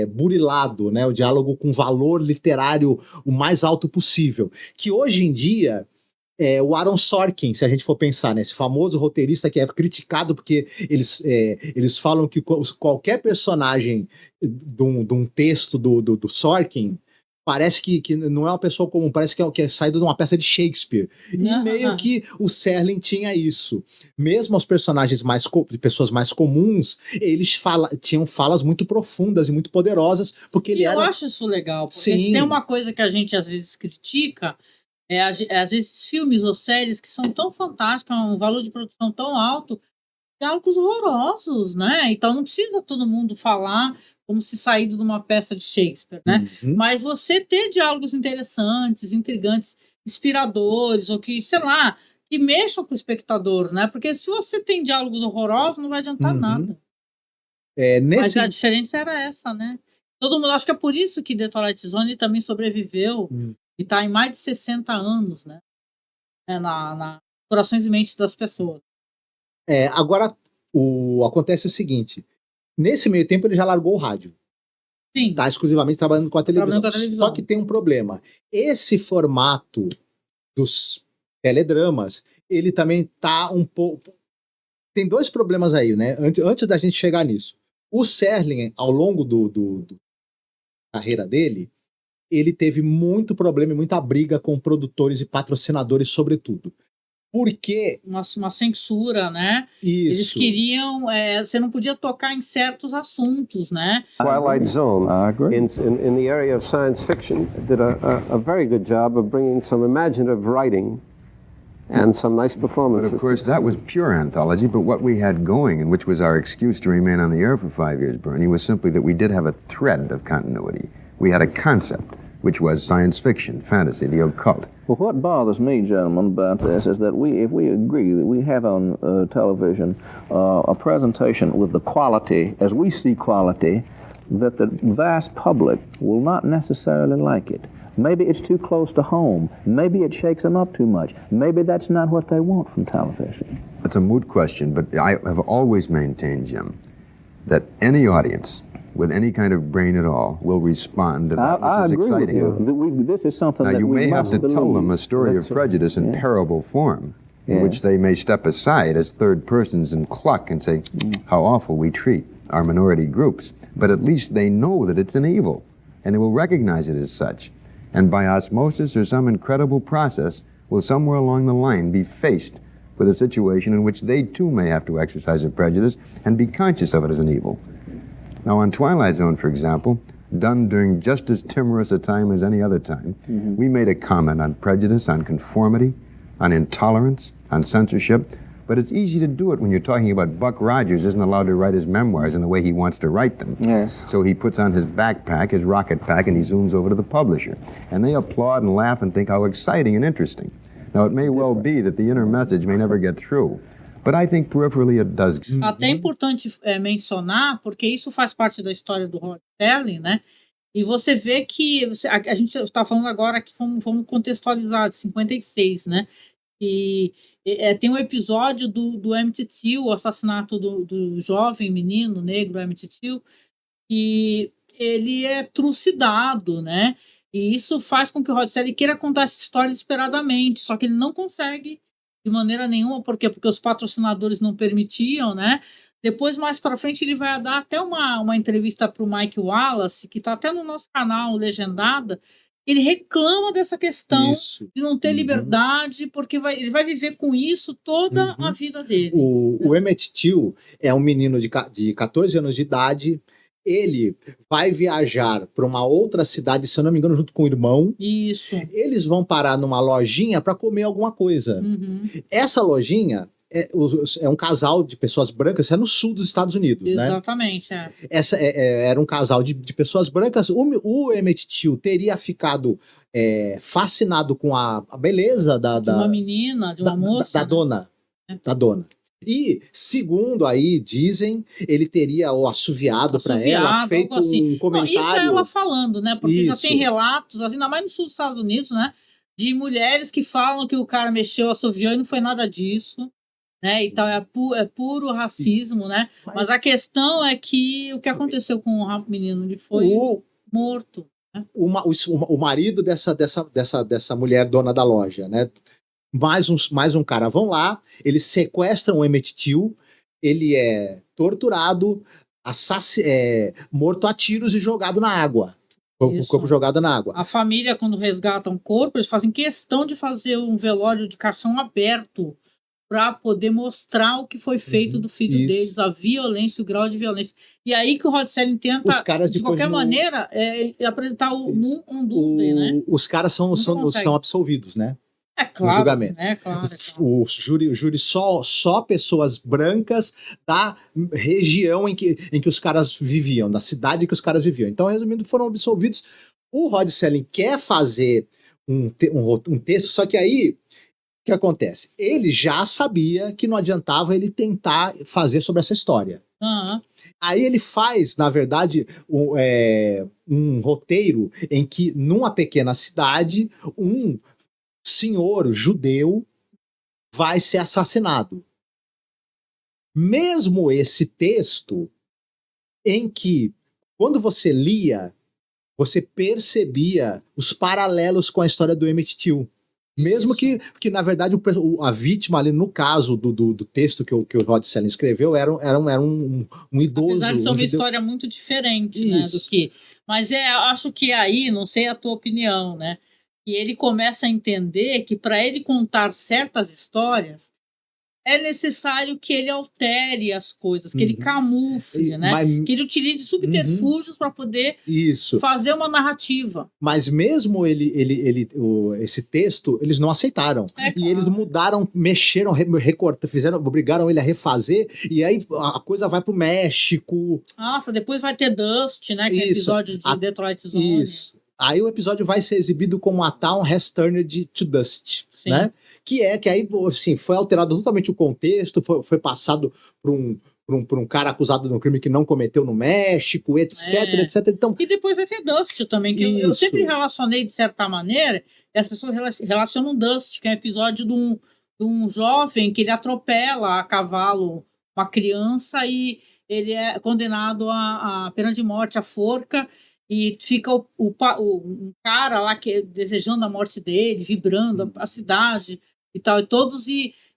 burilado, né? O diálogo com valor literário o mais alto possível. Que hoje em dia o Aaron Sorkin, se a gente for pensar, né, esse famoso roteirista que é criticado porque eles falam que qualquer personagem de um texto do Sorkin parece que não é uma pessoa comum, parece que é saído de uma peça de Shakespeare. E meio que o Serling tinha isso. Mesmo os personagens de pessoas mais comuns, eles tinham falas muito profundas e muito poderosas, porque eu acho isso legal, porque se tem uma coisa que a gente às vezes critica, às vezes filmes ou séries que são tão fantásticas, um valor de produção tão alto, diálogos horrorosos, né? Então não precisa todo mundo falar como se saído de uma peça de Shakespeare, né? Mas você ter diálogos interessantes, intrigantes, inspiradores, ou que, sei lá, que mexam com o espectador, né? Porque se você tem diálogos horrorosos, não vai adiantar nada. Mas a diferença era essa, né? Todo mundo, acho que é por isso que The Twilight Zone também sobreviveu e está em mais de 60 anos, né? Na corações e mentes das pessoas. Agora, acontece o seguinte, nesse meio tempo ele já largou o rádio. Sim, está exclusivamente trabalhando com a televisão. trabalhando com a televisão. Só que tem um problema. Esse formato dos teledramas, ele também tá um pouco... Tem dois problemas aí, né? Antes da gente chegar nisso. O Serling, ao longo da carreira dele, ele teve muito problema e muita briga com produtores e patrocinadores, sobretudo. Porque Uma censura, né? Eles isso... queriam, você não podia tocar em certos assuntos, né? Twilight Zone, I agree. in the area of science fiction, did a very good job of bringing some imaginative writing and some nice But performances. of course, that was pure anthology, but what we had going, and which was our excuse to remain on the air for 5 years, Bernie, was simply that we did have a thread of continuity. We had a concept, which was science fiction, fantasy, the occult. Well, what bothers me, gentlemen, about this is that if we agree that we have on television a presentation with the quality, as we see quality, that the vast public will not necessarily like it. Maybe it's too close to home. Maybe it shakes them up too much. Maybe that's not what they want from television. That's a moot question, but I have always maintained, Jim, that any audience with any kind of brain at all will respond to that I which is agree exciting. with you. This is something Now, that you we may have must to tell believe. them a story That's of prejudice in yeah. parable form, in Yeah. which they may step aside as third persons and cluck and say, how awful we treat our minority groups. But at least they know that it's an evil, and they will recognize it as such. And by osmosis or some incredible process, will somewhere along the line be faced with a situation in which they too may have to exercise a prejudice and be conscious of it as an evil. Now, on Twilight Zone, for example, done during just as timorous a time as any other time, we made a comment on prejudice, on conformity, on intolerance, on censorship. But it's easy to do it when you're talking about Buck Rogers isn't allowed to write his memoirs in the way he wants to write them. Yes. So he puts on his backpack, his rocket pack, and he zooms over to the publisher. And they applaud and laugh and think how exciting and interesting. Now, it may well be that the inner message may never get through, but I think peripherally it does. Até é importante mencionar, porque isso faz parte da história do Rod Serling, né? E você vê que a gente está falando agora que vamos contextualizar, de 56, né? E tem um episódio do Emmett Till, o assassinato do jovem menino negro Emmett Till, e ele é trucidado, né? E isso faz com que o Rod Serling queira contar essa história desesperadamente, só que ele não consegue de maneira nenhuma. Por quê? Porque os patrocinadores não permitiam, né? Depois, mais para frente, ele vai dar até uma entrevista para o Mike Wallace, que está até no nosso canal, legendada. Ele reclama dessa questão de não ter liberdade, porque ele vai viver com isso toda a vida dele. O Emmett Till é um menino de 14 anos de idade. Ele vai viajar para uma outra cidade, se eu não me engano, junto com o irmão. Isso. Eles vão parar numa lojinha para comer alguma coisa. Essa lojinha é um casal de pessoas brancas, é no sul dos Estados Unidos, Exatamente, né? Era um casal de pessoas brancas. O Emmett Till teria ficado fascinado com a beleza de uma menina, de uma moça. Da dona. Da dona. E, segundo aí dizem, ele teria assoviado para ela, feito assim. um comentário. Não, isso é ela falando, né? Porque Isso. já tem relatos, assim, ainda mais no sul dos Estados Unidos, né? De mulheres que falam que o cara mexeu, assoviou e não foi nada disso. Né? Então é puro racismo, né? Mas a questão é que o que aconteceu com o menino, ele foi morto. Né? O marido dessa mulher dona da loja, né? Mais um cara vão lá, eles sequestram o Emmett Till, ele é torturado, morto a tiros e jogado na água. O corpo jogado na água. A família, quando resgata um corpo, eles fazem questão de fazer um velório de caixão aberto para poder mostrar o que foi feito do filho deles, a violência, o grau de violência. E aí que o Rod Serling tenta, de qualquer maneira, apresentar um Doomsday, né? Os caras são absolvidos, né? É claro, no julgamento. Né? Claro. O júri só pessoas brancas da região em que os caras viviam, da cidade em que os caras viviam. Então, resumindo, foram absolvidos. O Rod Serling quer fazer um texto, só que aí o que acontece? Ele já sabia que não adiantava ele tentar fazer sobre essa história. Aí ele faz, na verdade, um roteiro em que, numa pequena cidade, um senhor judeu vai ser assassinado. Mesmo esse texto, em que quando você lia, você percebia os paralelos com a história do Emmett Till. Mesmo que na verdade, a vítima ali, no caso do texto que o Rod Serling escreveu, era um idoso. Apesar de ser uma história muito diferente, né, do que... Mas acho que aí, não sei a tua opinião, né, que ele começa a entender que para ele contar certas histórias, é necessário que ele altere as coisas, que ele camufle, né? Que ele utilize subterfúgios para poder fazer uma narrativa. Mas mesmo esse texto, eles não aceitaram. E eles mudaram, mexeram, recortaram, obrigaram ele a refazer, e aí a coisa vai pro México. Nossa, depois vai ter Dust, né? Que é episódio de Detroit Zone. Isso. Aí o episódio vai ser exibido como A Town Has Turned to Dust, né? Que aí, assim, foi alterado totalmente o contexto, foi passado por um cara acusado de um crime que não cometeu no México, etc, etc. Então, e depois vai ter Dust também, que eu sempre relacionei de certa maneira, e as pessoas relacionam Dust, que é um episódio de um jovem que ele atropela a cavalo uma criança e ele é condenado a pena de morte, a forca, e fica um cara lá desejando a morte dele, vibrando a cidade e tal, e todos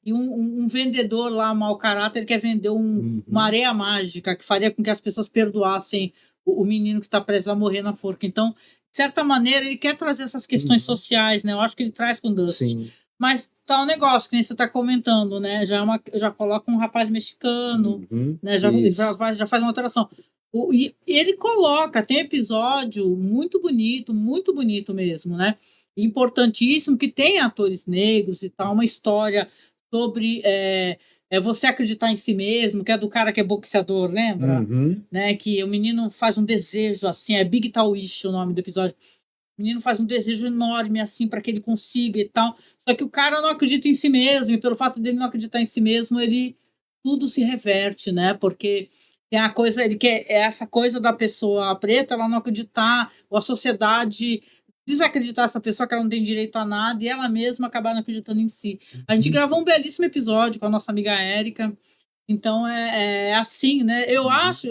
um vendedor lá, mau caráter, quer vender uma areia mágica que faria com que as pessoas perdoassem o menino que está prestes a morrer na forca. Então, de certa maneira, ele quer trazer essas questões sociais, né? Eu acho que ele traz com Dust. Sim. Mas tá um negócio que nem você está comentando, né? Já coloca um rapaz mexicano, né? Já faz uma alteração. E ele coloca, tem um episódio muito bonito mesmo, né? Importantíssimo, que tem atores negros e tal, uma história sobre você acreditar em si mesmo, que é do cara que é boxeador, lembra? Né? Que o menino faz um desejo assim, é Big Taoish o nome do episódio. O menino faz um desejo enorme assim para que ele consiga e tal. Só que o cara não acredita em si mesmo, e pelo fato dele não acreditar em si mesmo, tudo se reverte, né? Porque tem a coisa, ele quer essa coisa da pessoa preta, ela não acreditar, ou a sociedade desacreditar essa pessoa, que ela não tem direito a nada, e ela mesma acabar não acreditando em si. A gente gravou um belíssimo episódio com a nossa amiga Érica, então é assim, né? Eu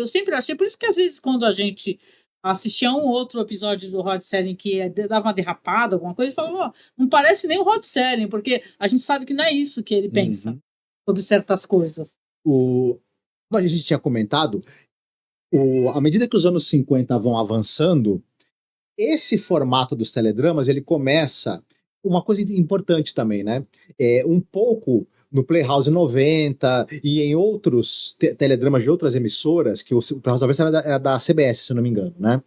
sempre achei, por isso que às vezes quando a gente assistia um outro episódio do Rod Serling que dava uma derrapada, alguma coisa, e falava, não parece nem o Rod Serling, porque a gente sabe que não é isso que ele pensa sobre certas coisas. Como a gente tinha comentado, à medida que os anos 50 vão avançando, esse formato dos teledramas, ele começa... Uma coisa importante também, né? Um pouco no Playhouse 90 e em outros teledramas de outras emissoras, que o Playhouse 90 era da CBS, se eu não me engano, né?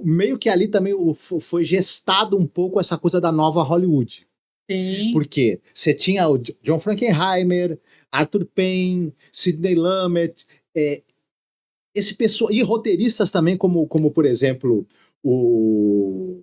Meio que ali também foi gestado um pouco essa coisa da nova Hollywood. Sim. Porque você tinha o John Frankenheimer, Arthur Penn, Sidney Lumet, esse pessoal, e roteiristas também, como por exemplo, o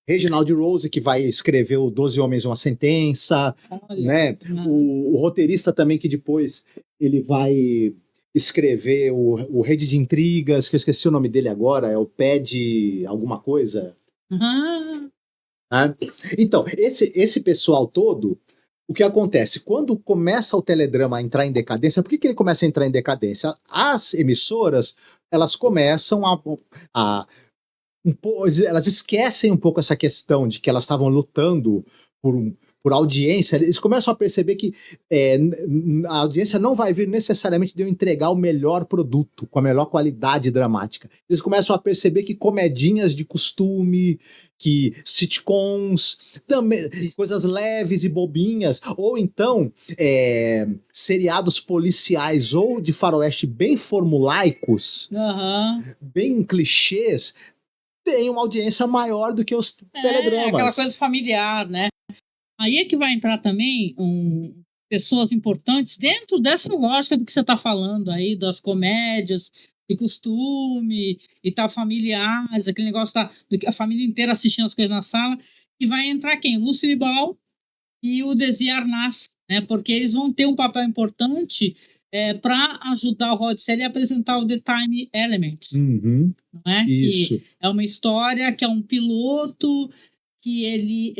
Reginald Rose, que vai escrever o 12 Homens e uma Sentença, né? O roteirista também, que depois ele vai escrever o Rede de Intrigas, que eu esqueci o nome dele agora, é o Pad alguma coisa. Né? Então, esse pessoal todo, o que acontece? Quando começa o teledrama a entrar em decadência, por que ele começa a entrar em decadência? As emissoras, elas começam elas esquecem um pouco essa questão de que elas estavam lutando por audiência. Eles começam a perceber que a audiência não vai vir necessariamente de eu entregar o melhor produto, com a melhor qualidade dramática. Eles começam a perceber que comedinhas de costume, que sitcoms, também, coisas leves e bobinhas, ou então seriados policiais ou de faroeste bem formulaicos, bem clichês, tem uma audiência maior do que os teledramas. Aquela coisa familiar, né? Aí é que vai entrar também pessoas importantes dentro dessa lógica do que você está falando aí, das comédias de costume e tal, familiares, aquele negócio a família inteira assistindo as coisas na sala, e vai entrar quem? Lucille Ball e o Desi Arnaz, né? Porque eles vão ter um papel importante para ajudar o Rod Serling a apresentar o The Time Element. Não é? Isso. Que é uma história que é um piloto, que ele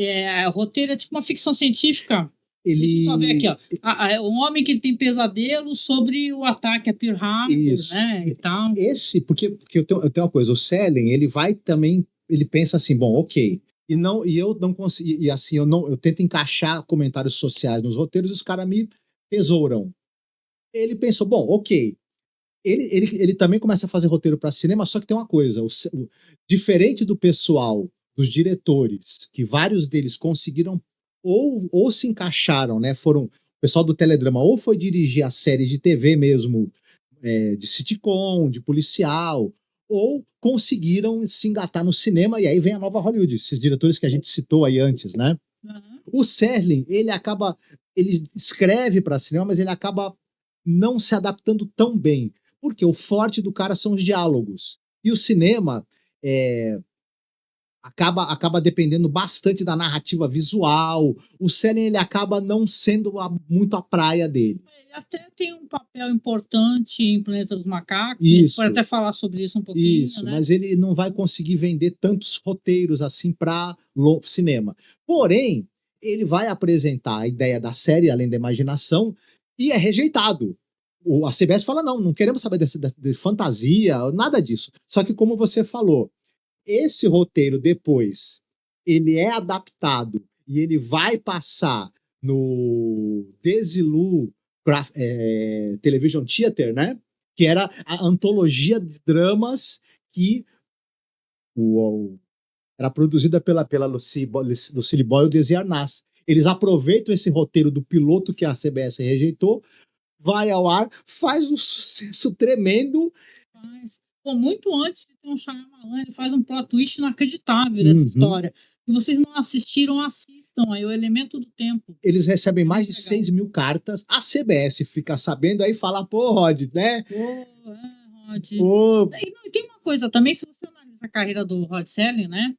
o roteiro é tipo uma ficção científica. Deixa eu só ver ele... aqui, ó. O homem que ele tem pesadelo sobre o ataque a Pearl Harbor, Isso. né? E tal. Porque eu tenho uma coisa, o Schelling, ele vai também, ele pensa assim, bom, ok. E eu não consigo, e assim, eu tento encaixar comentários sociais nos roteiros e os caras me tesouram. Ele pensou, bom, ok. Ele também começa a fazer roteiro para cinema, só que tem uma coisa, diferente do pessoal, dos diretores, que vários deles conseguiram ou se encaixaram, né? O pessoal do Teledrama ou foi dirigir a série de TV mesmo, de sitcom, de policial, ou conseguiram se engatar no cinema, e aí vem a nova Hollywood, esses diretores que a gente citou aí antes, né? Uhum. O Serling, ele escreve para cinema, mas ele acaba não se adaptando tão bem, porque o forte do cara são os diálogos. E o cinema acaba dependendo bastante da narrativa visual. O Serling, ele acaba não sendo muito a praia dele. Ele até tem um papel importante em Planeta dos Macacos. Isso. A gente pode até falar sobre isso um pouquinho. Isso, né? mas ele não vai conseguir vender tantos roteiros assim para cinema. Porém, ele vai apresentar a ideia da série Além da Imaginação e é rejeitado. A CBS fala, não queremos saber de fantasia, nada disso. Só que como você falou, esse roteiro depois, ele é adaptado e ele vai passar no Desilu Television Theater, né? Que era a antologia de dramas que era produzida pela Lucille Boyle e Desi Arnaz. Eles aproveitam esse roteiro do piloto que a CBS rejeitou, vai ao ar, faz um sucesso tremendo. Muito antes de ter um Shyamalan, ele faz um plot twist inacreditável dessa história. E vocês não assistiram, assistam aí, O Elemento do Tempo. Eles recebem mais de 6 mil cartas, a CBS fica sabendo, aí fala, pô, Rod, né? Rod. E tem uma coisa também, se você analisa a carreira do Rod Serling, né?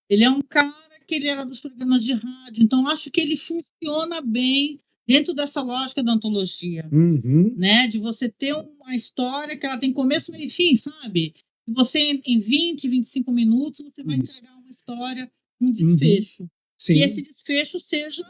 Ele é um cara que ele era dos programas de rádio, então acho que ele funciona bem dentro dessa lógica da antologia, né? De você ter uma história que ela tem começo, meio e fim, sabe? E você, em 20, 25 minutos, você vai entregar uma história, um desfecho. Sim. Que esse desfecho seja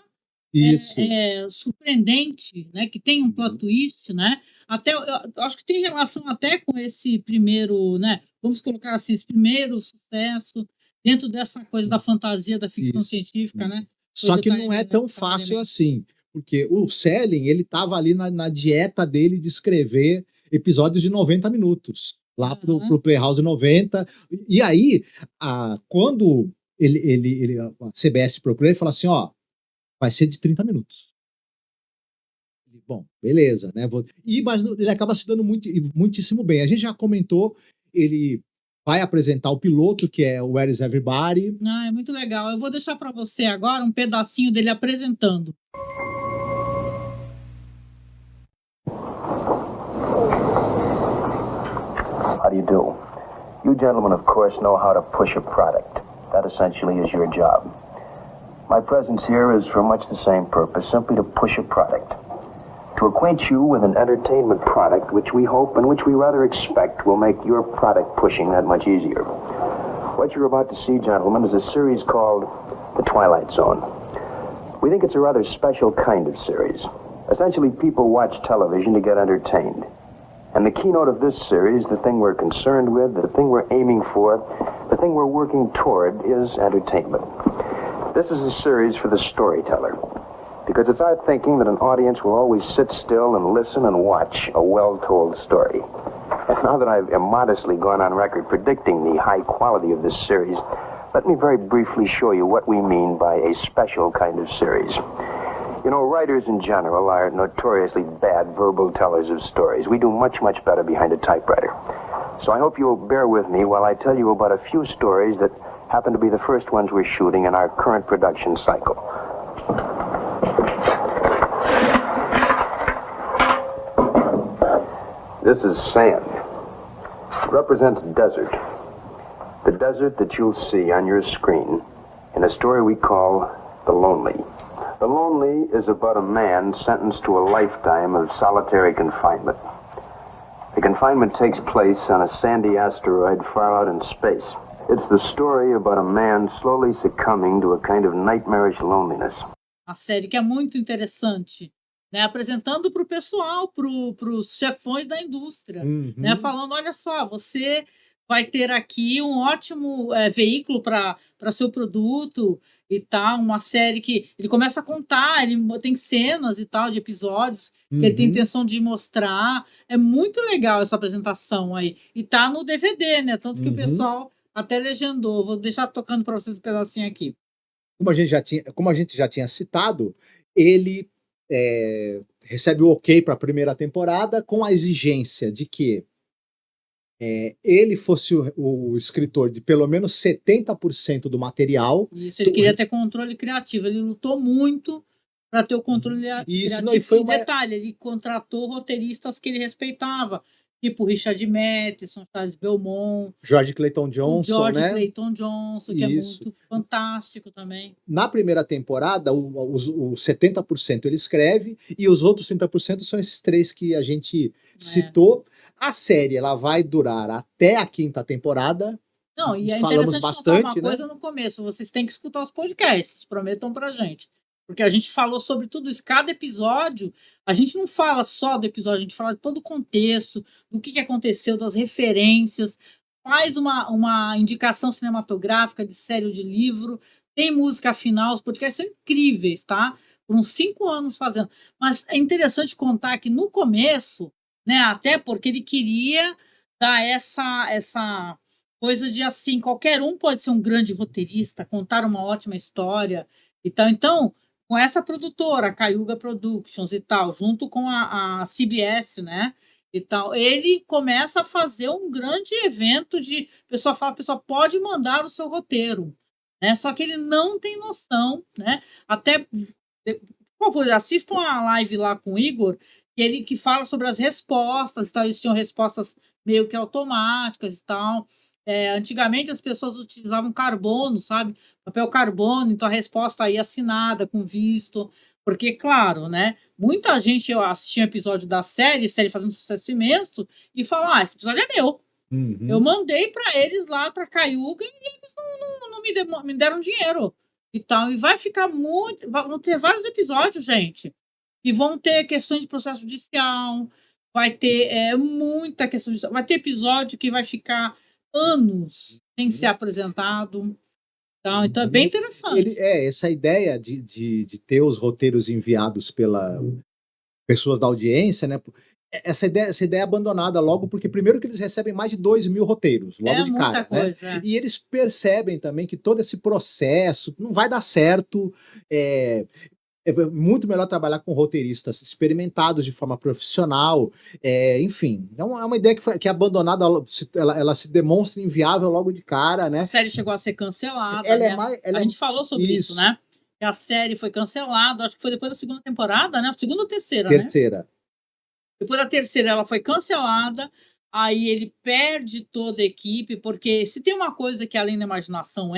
surpreendente, né? Que tenha um plot twist, né? Até, eu acho que tem relação até com esse primeiro, né? Vamos colocar assim, esse primeiro sucesso dentro dessa coisa da fantasia, da ficção científica, né? Só que não é tão fácil assim, porque o Serling, ele estava ali na dieta dele de escrever episódios de 90 minutos, lá pro Playhouse 90, e aí, quando a CBS procurou, ele falou assim, ó, vai ser de 30 minutos. Bom, beleza, né? Mas ele acaba se dando muitíssimo bem. A gente já comentou, ele vai apresentar o piloto, que é Where is Everybody. É muito legal. Eu vou deixar para você agora um pedacinho dele apresentando. How do you do? You gentlemen, of course, know how to push a product. That essentially is your job. My presence here is for much the same purpose, simply to push a product. To acquaint you with an entertainment product which we hope and which we rather expect will make your product pushing that much easier. What you're about to see, gentlemen, is a series called The Twilight Zone. We think it's a rather special kind of series. Essentially, people watch television to get entertained. And the keynote of this series, the thing we're concerned with, the thing we're aiming for, the thing we're working toward is entertainment. This is a series for the storyteller. Because it's our thinking that an audience will always sit still and listen and watch a well-told story. And now that I've immodestly gone on record predicting the high quality of this series, let me very briefly show you what we mean by a special kind of series. You know, writers in general are notoriously bad verbal tellers of stories. We do much, much better behind a typewriter. So I hope you'll bear with me while I tell you about a few stories that happen to be the first ones we're shooting in our current production cycle. This is sand. It represents desert. The desert that you'll see on your screen in a story we call The Lonely. The Lonely is about a man sentenced to a lifetime of solitary confinement. The confinement takes place on a sandy asteroid far out in space. It's the story about a man slowly succumbing to a kind of nightmarish loneliness. a série, que é muito interessante, né? Apresentando para o pessoal, para os chefões da indústria, né? Uhum. Falando, olha só, você vai ter aqui um ótimo veículo para seu produto e tal, uma série que ele começa a contar, ele tem cenas e tal, de episódios que ele tem Uhum. intenção de mostrar. É muito legal essa apresentação aí. E tá no DVD, né? Tanto que o Uhum. pessoal até legendou. Vou deixar tocando para vocês um pedacinho aqui. Como a gente já tinha citado, ele recebe o ok para a primeira temporada com a exigência de que ele fosse o escritor de pelo menos 70% do material. Isso, ele queria ter controle criativo. Ele lutou muito para ter o controle Isso, criativo. não, e foi uma... detalhe, ele contratou roteiristas que ele respeitava, tipo Richard Matheson, Charles Belmont, George Clayton Johnson, George né? Clayton Johnson, que Isso. é muito fantástico também. Na primeira temporada, o 70% ele escreve e os outros 30% são esses três que a gente citou. A série ela vai durar até a 5ª temporada. Não, e é Falamos interessante bastante, contar uma coisa no começo. Vocês têm que escutar os podcasts, prometam pra gente. Porque a gente falou sobre tudo isso. Cada episódio, a gente não fala só do episódio, a gente fala de todo o contexto, do que aconteceu, das referências, faz uma indicação cinematográfica de série ou de livro, tem música final, os podcasts são incríveis, tá? Por uns 5 anos fazendo. Mas é interessante contar que no começo, né, até porque ele queria dar essa coisa de assim, qualquer um pode ser um grande roteirista, contar uma ótima história e tal. Então, com essa produtora, a Cayuga Productions e tal, junto com a CBS, né, e tal, ele começa a fazer um grande evento de... A pessoa fala, a pessoa pode mandar o seu roteiro, né, só que ele não tem noção, né, até, por favor, assistam a live lá com o Igor, que fala sobre as respostas e tal, eles tinham respostas meio que automáticas e tal. Antigamente as pessoas utilizavam carbono, sabe? Papel carbono, então a resposta aí assinada, com visto. Porque, claro, né? Muita gente assistia um episódio da série fazendo sucesso imenso, e fala: esse episódio é meu. Uhum. Eu mandei para eles lá, para Cayuga, e eles não me deram dinheiro. E tal. E vai ficar muito. Vão ter vários episódios, gente, e vão ter questões de processo judicial, vai ter muita questão judicial, vai ter episódio que vai ficar anos sem ser apresentado. Então é bem interessante. Essa ideia de ter os roteiros enviados pela pessoas da audiência, né? Essa ideia é abandonada logo, porque primeiro que eles recebem mais de 2.000 roteiros, logo de cara. Coisa, né? E eles percebem também que todo esse processo não vai dar certo. É muito melhor trabalhar com roteiristas experimentados de forma profissional. Enfim, é uma ideia que é abandonada, ela se demonstra inviável logo de cara, né? A série chegou a ser cancelada. A gente falou sobre isso, né? Que a série foi cancelada, acho que foi depois da 2ª temporada, né? 2ª ou terceira, né? Depois da terceira ela foi cancelada, aí ele perde toda a equipe, porque se tem uma coisa que Além da Imaginação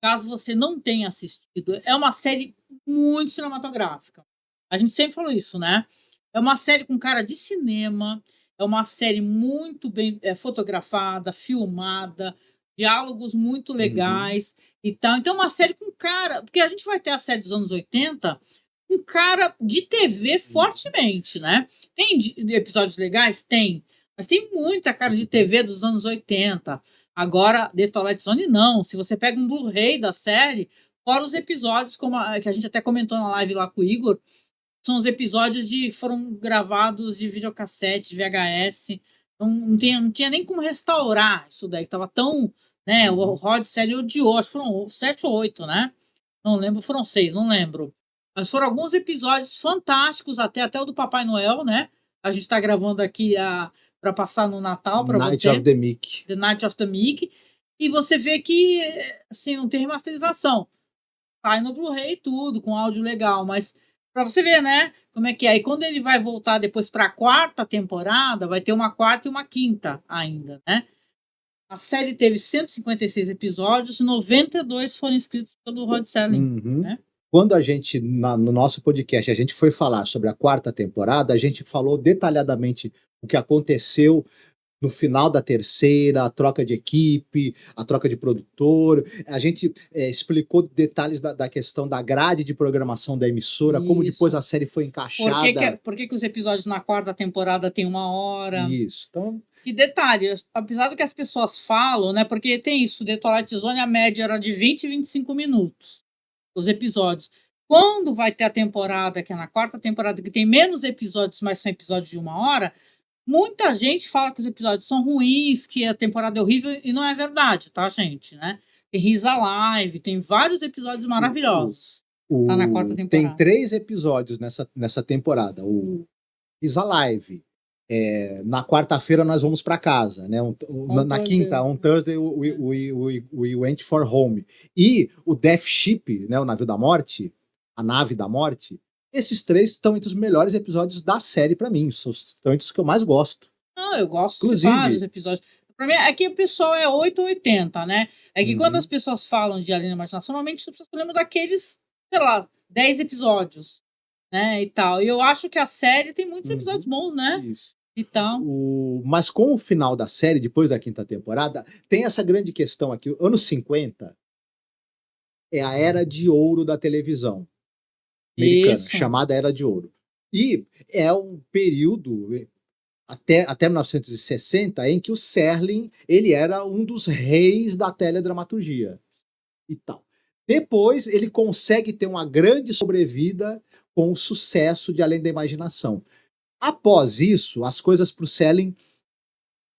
caso você não tenha assistido, é uma série muito cinematográfica. A gente sempre falou isso, né? É uma série com cara de cinema, é uma série muito bem fotografada, filmada, diálogos muito legais e tal. Então é uma série com cara... Porque a gente vai ter a série dos anos 80 com cara de TV fortemente, né? Tem episódios legais? Tem. Mas tem muita cara de TV dos anos 80. Agora, The Twilight Zone, não. Se você pega um Blu-ray da série, fora os episódios, que a gente até comentou na live lá com o Igor, são os episódios que foram gravados de videocassete, de VHS. Não tinha nem como restaurar isso daí, que tava tão... né, o Rod Serling odiou, acho que foram 7 ou 8, né? Não lembro, foram 6, não lembro. Mas foram alguns episódios fantásticos, até o do Papai Noel, né? A gente está gravando aqui para passar no Natal para você. Night of the Meek. The Night of the Meek. E você vê que, assim, não tem remasterização. Sai no Blu-ray tudo, com áudio legal, mas para você ver, né, como é que é. E quando ele vai voltar depois para a 4ª temporada, vai ter uma 4ª e uma 5ª ainda, né? A série teve 156 episódios, 92 foram escritos pelo Rod Serling, né? Quando a gente, no nosso podcast, a gente foi falar sobre a 4ª temporada, a gente falou detalhadamente o que aconteceu no final da terceira, a troca de equipe, a troca de produtor. A gente explicou detalhes da questão da grade de programação da emissora, como depois a série foi encaixada. Por que os episódios na quarta temporada tem 1 hora? Isso. Então, que detalhe, apesar do que as pessoas falam, né? Porque tem isso, The Twilight Zone, a média era de 20 e 25 minutos, os episódios. Quando vai ter a temporada, que é na quarta temporada, que tem menos episódios, mas são episódios de 1 hora, muita gente fala que os episódios são ruins, que a temporada é horrível, e não é verdade, tá, gente? Né? Tem He's Alive, tem vários episódios maravilhosos. Tá na quarta temporada. Tem 3 episódios nessa temporada. O He's Alive. Na quarta-feira nós vamos para casa, né? Na quinta, on Thursday, we went for home. E o Death Ship, né? O navio da morte, a nave da morte. Esses 3 estão entre os melhores episódios da série para mim. Estão entre os que eu mais gosto. Não, eu gosto de vários episódios. Para mim, é que o pessoal é 8 ou 80, né? É que quando as pessoas falam de Além da Imaginação, normalmente as pessoas lembram daqueles, sei lá, 10 episódios, né? E tal. E eu acho que a série tem muitos episódios bons, né? Isso. Então... Mas com o final da série, depois da quinta temporada, tem essa grande questão aqui. Anos 50 é a era de ouro da televisão americana, chamada Era de Ouro. E é um período, até 1960, em que o Serling ele era um dos reis da teledramaturgia. E tal. Depois ele consegue ter uma grande sobrevida com o sucesso de Além da Imaginação. Após isso, as coisas para o Serling,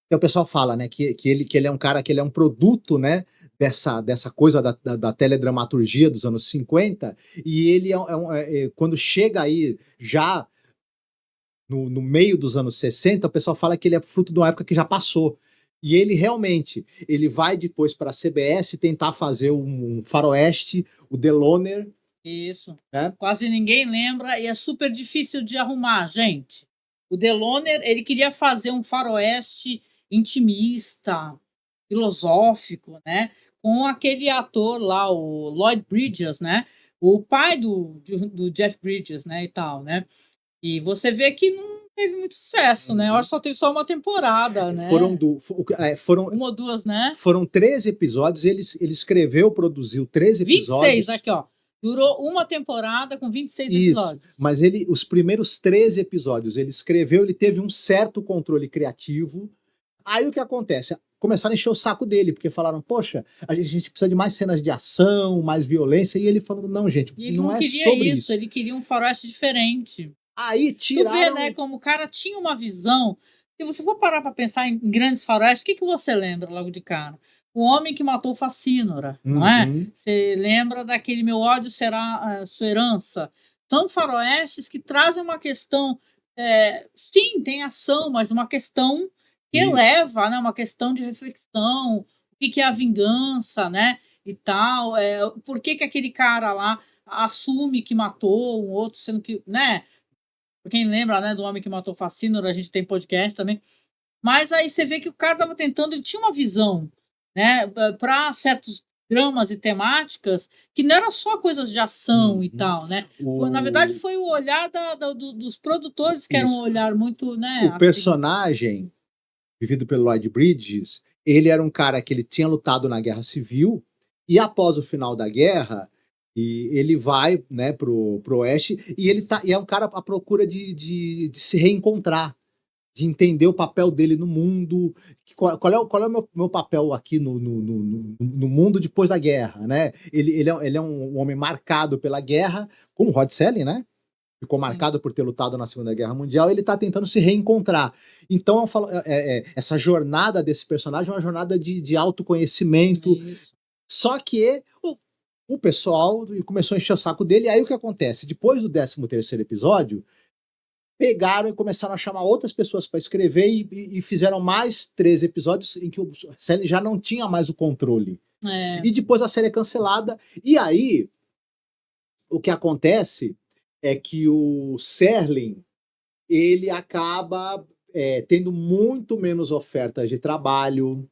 que o pessoal fala, né, que ele é um cara, que ele é um produto, né, dessa coisa da teledramaturgia dos anos 50, e ele quando chega aí já no meio dos anos 60, o pessoal fala que ele é fruto de uma época que já passou. E ele realmente, ele vai depois para a CBS tentar fazer um faroeste, o The Loner. Isso. Quase ninguém lembra e é super difícil de arrumar, gente. O The Loner, ele queria fazer um faroeste intimista, filosófico, né? Com aquele ator lá, o Lloyd Bridges, né? O pai do Jeff Bridges, né? E tal, né? E você vê que não teve muito sucesso, né? Eu acho que só teve só uma temporada, né? Foram 1 ou 2, né? Foram 13 episódios, ele escreveu, produziu 13 episódios. 26, aqui, ó. Durou uma temporada com 26 episódios. Mas os primeiros 13 episódios ele escreveu, ele teve um certo controle criativo. Aí o que acontece? Começaram a encher o saco dele, porque falaram, poxa, a gente precisa de mais cenas de ação, mais violência, e ele falando, não, gente, não é sobre isso. Ele queria um faroeste diferente. Aí tiraram... Tu vê, né, como o cara tinha uma visão. Se você for parar para pensar em grandes faroestes, o que você lembra logo de cara? O Homem que Matou Facínora, não é? Você lembra daquele Meu Ódio Será Sua Herança. São faroestes que trazem uma questão, sim, tem ação, mas uma questão que eleva, né? Uma questão de reflexão, o que é a vingança, né? E tal, por que aquele cara lá assume que matou um outro, sendo que, né? Pra quem lembra, né, do Homem que Matou Facínora, a gente tem podcast também. Mas aí você vê que o cara estava tentando, ele tinha uma visão, né, para certos dramas e temáticas que não era só coisas de ação e tal, né? Na verdade, foi o olhar dos produtores, que era um olhar muito, né? O personagem, vivido pelo Lloyd Bridges, ele era um cara que ele tinha lutado na Guerra Civil, e após o final da guerra, ele vai, né, pro oeste, e é um cara à procura de se reencontrar, de entender o papel dele no mundo, qual é o meu papel aqui no mundo depois da guerra, né? Ele é um homem marcado pela guerra, como Rod Serling, né? Ficou marcado por ter lutado na Segunda Guerra Mundial, ele está tentando se reencontrar. Então, essa jornada desse personagem é uma jornada de autoconhecimento. Só que o pessoal começou a encher o saco dele, e aí o que acontece? Depois do 13º episódio, pegaram e começaram a chamar outras pessoas para escrever e fizeram mais 13 episódios em que o Serling já não tinha mais o controle. E depois a série é cancelada. E aí, o que acontece é que o Serling, ele acaba tendo muito menos ofertas de trabalho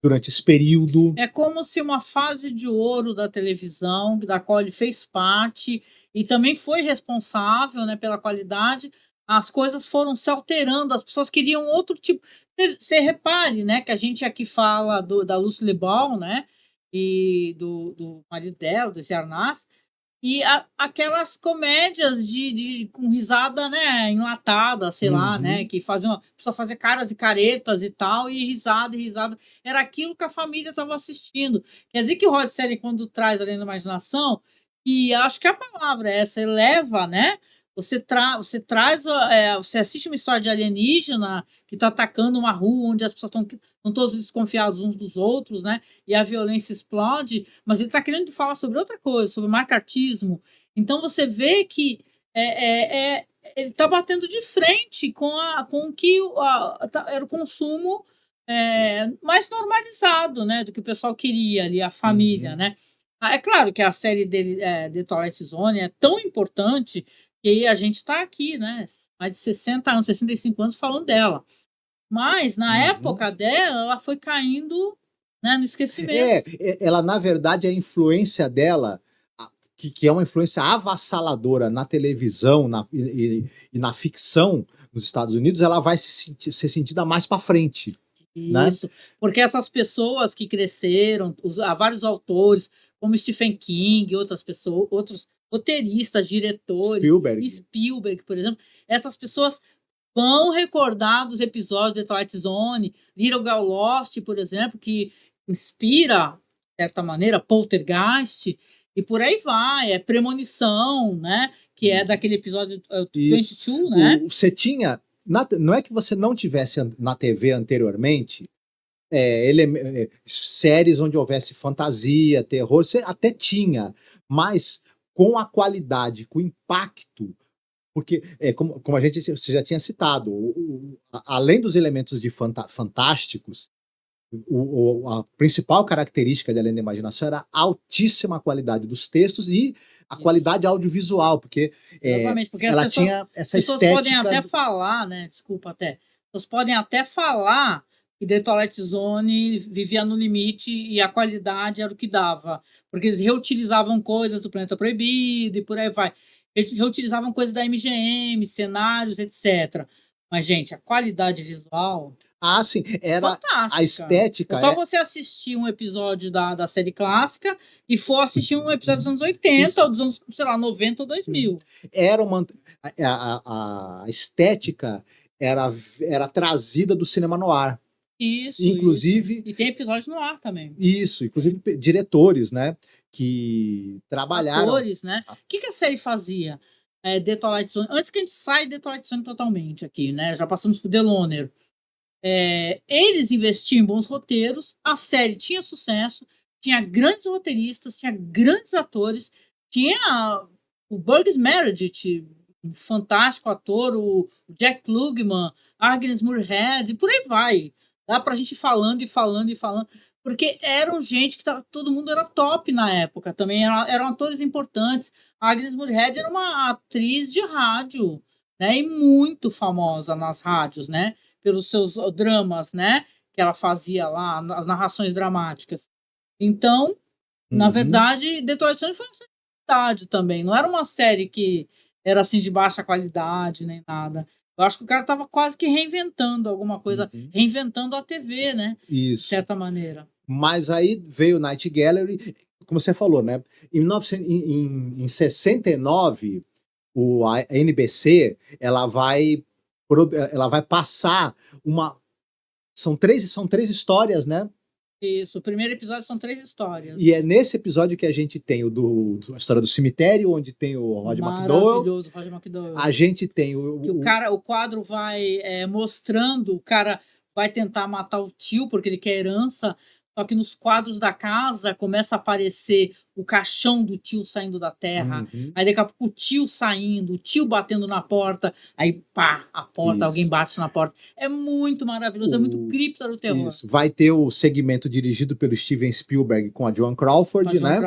durante esse período. É como se uma fase de ouro da televisão, da qual ele fez parte e também foi responsável, né, pela qualidade, as coisas foram se alterando, as pessoas queriam outro tipo. Você repare, né, que a gente aqui fala da Lucille Ball, né, e do marido dela, do Arnaz, e aquelas comédias com risada, né, enlatada, sei lá, né, Uhum. que faziam a pessoa fazer caras e caretas e tal, e risada, e risada. Era aquilo que a família estava assistindo. Quer dizer que o Rod Serling, quando traz Além da Imaginação, e acho que a palavra é essa, eleva, né? Você traz, você assiste uma história de alienígena que está atacando uma rua onde as pessoas estão todos desconfiados uns dos outros, né? E a violência explode, mas ele está querendo falar sobre outra coisa, sobre macartismo. Então você vê que ele está batendo de frente com o que era o consumo mais normalizado, né? Do que o pessoal queria ali, a família, né? É claro que a série dele, The Twilight Zone, é tão importante que a gente está aqui, né? Mais de 60 anos, 65 anos falando dela. Mas, na época dela, ela foi caindo, né, no esquecimento. Ela, na verdade, a influência dela, que é uma influência avassaladora na televisão e na ficção nos Estados Unidos, ela vai ser sentida mais para frente. Isso, né? porque essas pessoas que cresceram, há vários autores, como Stephen King, outras pessoas, outros roteiristas, diretores, Spielberg, por exemplo, essas pessoas vão recordar dos episódios de Twilight Zone, Little Girl Lost, por exemplo, que inspira, de certa maneira, Poltergeist, e por aí vai, Premonição, né? Que é daquele episódio 22, né? Você tinha... não é que você não tivesse na TV anteriormente séries onde houvesse fantasia, terror, você até tinha, mas com a qualidade, com o impacto, porque, como você já tinha citado, além dos elementos de fantásticos, a principal característica de Além da Imaginação era a altíssima qualidade dos textos e a qualidade audiovisual, porque, porque ela tinha essa estética... As pessoas podem até falar, né? Desculpa até. As pessoas podem até falar que The Twilight Zone vivia no limite e a qualidade era o que dava, porque eles reutilizavam coisas do Planeta Proibido e por aí vai. Eles reutilizavam coisas da MGM, cenários, etc. Mas, gente, a qualidade visual... Ah, sim, era fantástica. A estética. É só você assistir um episódio da série clássica e for assistir um episódio dos anos 80 ou dos anos, sei lá, 90 ou 2000. Era a estética era trazida do cinema noir. Isso. Inclusive. E tem episódios no ar também. Isso, inclusive diretores, né? Que trabalharam. Atores, né? O que a série fazia? The Twilight Zone. Antes que a gente saia de The Twilight Zone totalmente aqui, né? Já passamos por The Loner. Eles investiam em bons roteiros, a série tinha sucesso, tinha grandes roteiristas, tinha grandes atores, tinha o Burgess Meredith, um fantástico ator, o Jack Klugman, Agnes Moorehead, e por aí vai. Dá pra gente ir falando e falando e falando, porque eram gente que todo mundo era top na época, também eram atores importantes. A Agnes Moorehead era uma atriz de rádio, né, e muito famosa nas rádios, né? Pelos seus dramas, né? Que ela fazia lá, as narrações dramáticas. Então, na verdade, The Twilight Zone foi uma série de qualidade também. Não era uma série que era assim de baixa qualidade, nem nada. Eu acho que o cara estava quase que reinventando alguma coisa, reinventando a TV, né? Isso. De certa maneira. Mas aí veio o Night Gallery, como você falou, né? Em 69, a NBC, ela vai passar são três histórias, né? Isso, o primeiro episódio são 3 histórias. E é nesse episódio que a gente tem a história do cemitério, onde tem o Rod McDowell. Maravilhoso, Rod McDowell. A gente tem o quadro vai mostrando, o cara vai tentar matar o tio porque ele quer herança, só que nos quadros da casa começa a aparecer o caixão do tio saindo da terra, aí daqui a pouco o tio saindo, o tio batendo na porta, aí pá, a porta, alguém bate na porta. É muito maravilhoso, é muito cripta do terror. Isso. Vai ter o segmento dirigido pelo Steven Spielberg com a Joan Crawford, né?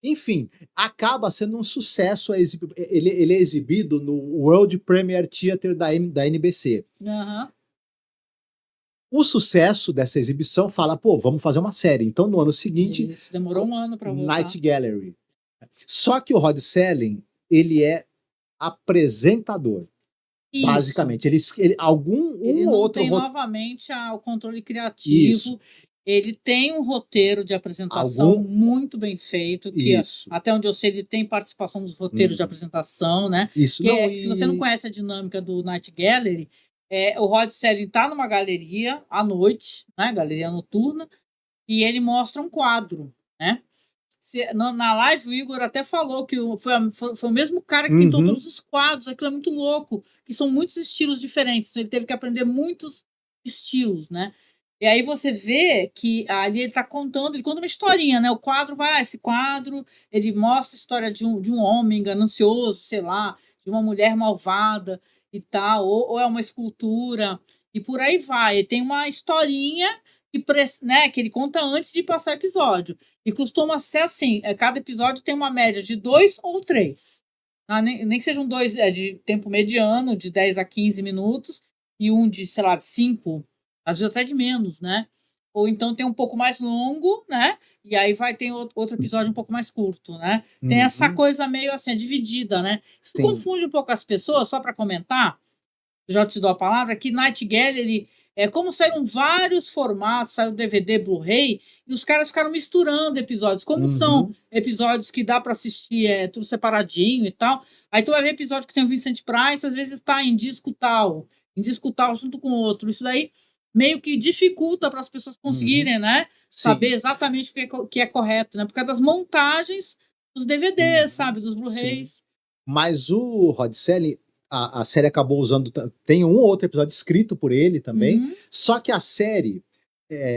Enfim, acaba sendo um sucesso. Ele é exibido no World Premiere Theater da NBC. O sucesso dessa exibição fala, vamos fazer uma série. Então, no ano seguinte... Isso, demorou um ano para voltar. Night Gallery. Só que o Rod Serling, ele é apresentador. Isso. Basicamente, Ele não outro tem novamente o controle criativo. Ele tem um roteiro de apresentação muito bem feito, que até onde eu sei ele tem participação nos roteiros de apresentação, né? Isso. Se você não conhece a dinâmica do Night Gallery, o Rod Serling está numa galeria à noite, né? Galeria noturna, e ele mostra um quadro, né? Na live o Igor até falou que foi o mesmo cara que pintou todos os quadros. Aquilo é muito louco, que são muitos estilos diferentes, então ele teve que aprender muitos estilos, né? E aí você vê que ali ele conta uma historinha, né? O quadro esse quadro, ele mostra a história de um homem ganancioso, sei lá, de uma mulher malvada e tal, ou é uma escultura, e por aí vai. E tem uma historinha que ele conta antes de passar o episódio. E costuma ser assim, cada episódio tem uma média de 2 ou 3. Tá? Nem que sejam 2 de tempo mediano, de 10 a 15 minutos, e um de, sei lá, de 5, às vezes até de menos, né? Ou então tem um pouco mais longo, né? E aí tem outro episódio um pouco mais curto, né? Tem essa coisa meio assim, dividida, né? Isso confunde um pouco as pessoas, só para comentar, já te dou a palavra, que Night Gallery, como saíram vários formatos, saiu DVD, Blu-ray, e os caras ficaram misturando episódios. Como são episódios que dá para assistir tudo separadinho e tal, aí tu vai ver episódio que tem o Vincent Price, às vezes está em disco tal junto com outro. Isso daí meio que dificulta para as pessoas conseguirem, né? Saber exatamente o que é correto, né? Por causa das montagens dos DVDs, sabe? Dos Blu-rays. Mas o Rod Serling, a série acabou usando... Tem um ou outro episódio escrito por ele também. Só que a série,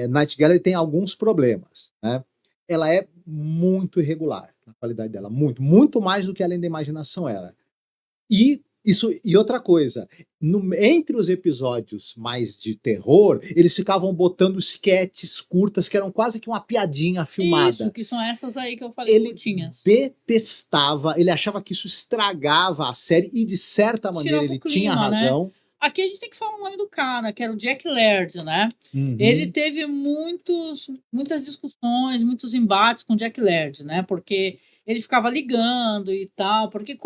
Night Gallery, tem alguns problemas, né? Ela é muito irregular na qualidade dela. Muito. Muito mais do que Além da Imaginação era. E outra coisa, entre os episódios mais de terror, eles ficavam botando sketches curtas que eram quase que uma piadinha filmada. Isso, que são essas aí que eu falei. Ele detestava, ele achava que isso estragava a série e de certa maneira ele tinha razão. Né? Aqui a gente tem que falar o nome do cara, que era o Jack Laird, né? Ele teve muitas discussões, muitos embates com o Jack Laird, né? Porque ele ficava ligando e tal, porque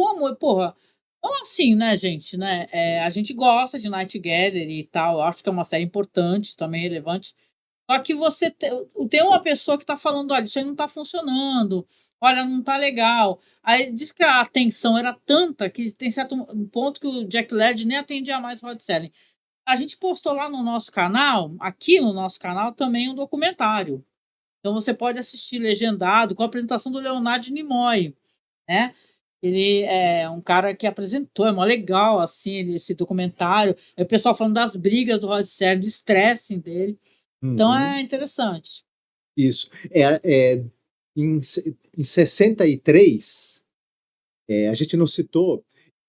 então, assim, né, gente, né? A gente gosta de Night Gallery e tal, acho que é uma série importante, também relevante. Só que você tem uma pessoa que está falando, olha, isso aí não está funcionando, olha, não está legal. Aí diz que a atenção era tanta que tem certo ponto que o Jack Laird nem atendia mais o Rod Serling. A gente postou lá no nosso canal, aqui no nosso canal, também um documentário. Então você pode assistir legendado com a apresentação do Leonard Nimoy, né? Ele é um cara que apresentou, é mó legal, assim, esse documentário. É o pessoal falando das brigas do Rod Serling, do estresse dele. Então é interessante. Isso. Em 63, a gente não citou,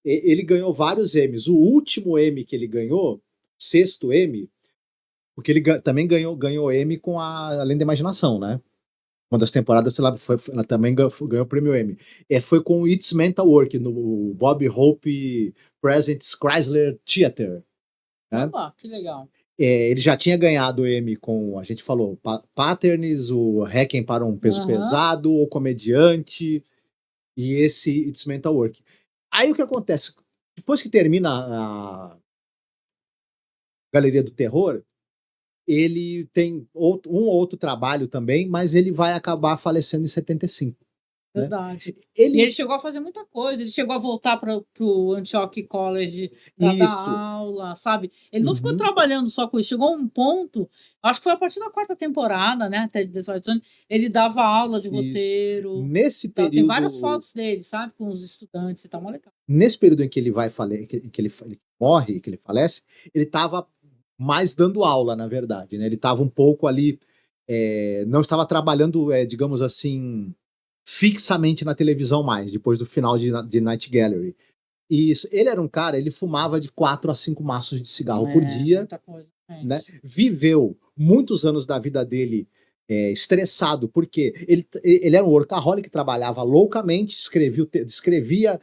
ele ganhou vários Emmys. O último Emmy que ele ganhou, sexto Emmy, porque ele também ganhou Emmy com Além da Imaginação, né? Uma das temporadas, ela também ganhou o prêmio Emmy. Foi com It's Mental Work, no Bob Hope Presents Chrysler Theater. Né? Que legal. Ele já tinha ganhado o Emmy com, a gente falou, Patterns, o Requiem para um Peso Pesado, o Comediante e esse It's Mental Work. Aí o que acontece? Depois que termina a Galeria do Terror, ele tem um ou outro trabalho também, mas ele vai acabar falecendo em 75. Verdade. Né? E ele chegou a fazer muita coisa, ele chegou a voltar para o Antioch College para dar aula, sabe? Ele não ficou trabalhando só com isso, chegou a um ponto, acho que foi a partir da 4ª temporada, né? Até de 18 anos, ele dava aula de roteiro. Nesse período. Tem várias fotos dele, sabe? Com os estudantes e tal, legal. Nesse período em que ele que ele morre, que ele falece, ele estava mais dando aula, na verdade, né? Ele estava um pouco ali, não estava trabalhando, digamos assim, fixamente na televisão mais, depois do final de Night Gallery. E ele era um cara, ele fumava de 4 a 5 maços de cigarro por dia, muita coisa, né? Viveu muitos anos da vida dele estressado, porque ele era um workaholic, trabalhava loucamente, escrevia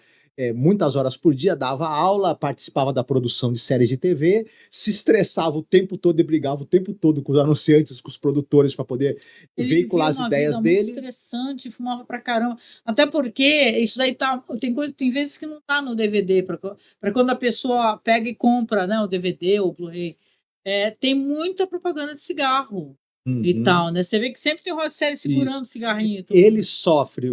muitas horas por dia, dava aula, participava da produção de séries de TV, se estressava o tempo todo e brigava o tempo todo com os anunciantes, com os produtores, para poder veicular as ideias dele. Muito estressante, fumava pra caramba. Até porque isso daí tem vezes que não tá no DVD, para quando a pessoa pega e compra, né, o DVD ou o Blu-ray. Tem muita propaganda de cigarro e tal, né? Você vê que sempre tem o Rod Serling segurando o cigarrinho. Ele sofre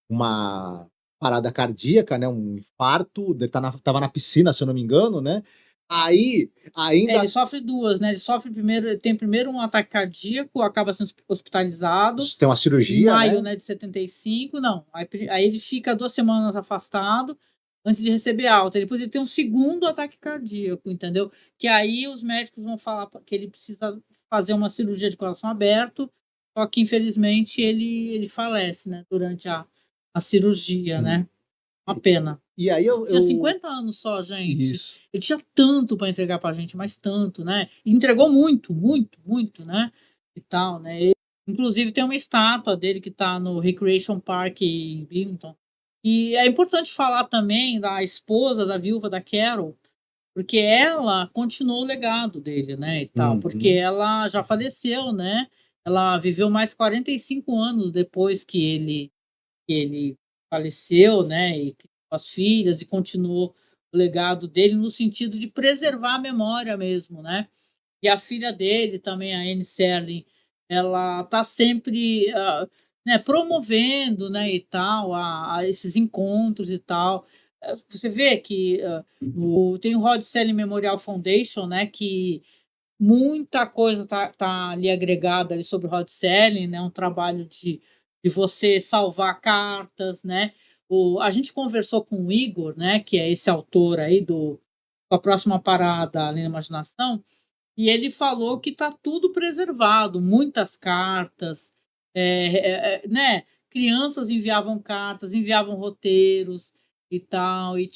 uma parada cardíaca, né? Um infarto, ele tava na piscina, se eu não me engano, né? Aí, ainda... ele sofre duas, né? Ele tem primeiro um ataque cardíaco, acaba sendo hospitalizado. Tem uma cirurgia, em maio, né, de 75, não. Aí ele fica 2 semanas afastado antes de receber alta. Depois ele tem um segundo ataque cardíaco, entendeu? Que aí os médicos vão falar que ele precisa fazer uma cirurgia de coração aberto, só que infelizmente ele falece, né, durante a cirurgia, né? Uma pena. E aí tinha 50 anos só, gente. Isso. Ele tinha tanto para entregar pra gente, mas tanto, né? E entregou muito, muito, muito, né? E tal, né? Inclusive tem uma estátua dele que está no Recreation Park em Binghamton. E é importante falar também da esposa, da viúva da Carol, porque ela continuou o legado dele, né, e tal, porque ela já faleceu, né? Ela viveu mais 45 anos depois que ele faleceu, né, e criou as filhas e continuou o legado dele no sentido de preservar a memória mesmo, né? E a filha dele também, a Anne Serling, ela está sempre né, promovendo, né, e tal, a esses encontros e tal. Você vê que tem o Rod Serling Memorial Foundation, né, que muita coisa tá ali agregada ali sobre o Rod Serling, né, um trabalho de você salvar cartas, né. A gente conversou com o Igor, né, que é esse autor aí do A Próxima Parada, Além da Imaginação, e ele falou que está tudo preservado, muitas cartas, né? Crianças enviavam cartas, enviavam roteiros e tal, e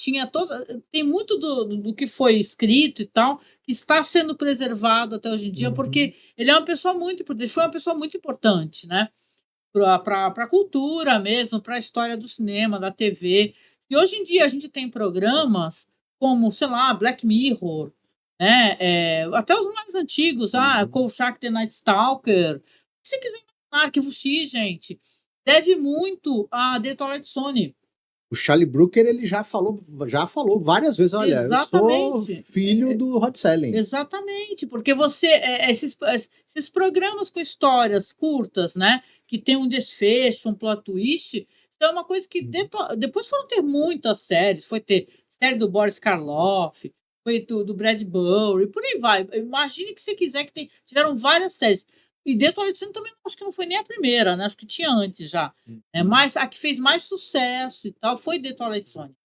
tem muito do que foi escrito e tal que está sendo preservado até hoje em dia, porque ele é uma pessoa muito importante, foi uma pessoa muito importante, né? Para a cultura mesmo, para a história do cinema, da TV. E hoje em dia a gente tem programas como, sei lá, Black Mirror, né? Até os mais antigos, Kolchak The Night Stalker. Se você quiser imaginar, Arquivo X, gente, deve muito a The Twilight Zone. O Charlie Brooker, ele já falou várias vezes, olha, Exatamente. Eu sou filho do Rod Serling. Exatamente, porque esses programas com histórias curtas, né, que tem um desfecho, um plot twist, é uma coisa que depois foram ter muitas séries, foi ter série do Boris Karloff, foi do Brad Burry, por aí vai. Imagine que você quiser que tiveram várias séries. E The Twilight Zone também acho que não foi nem a primeira, né? Acho que tinha antes já. Mas a que fez mais sucesso e tal foi The Twilight Zone.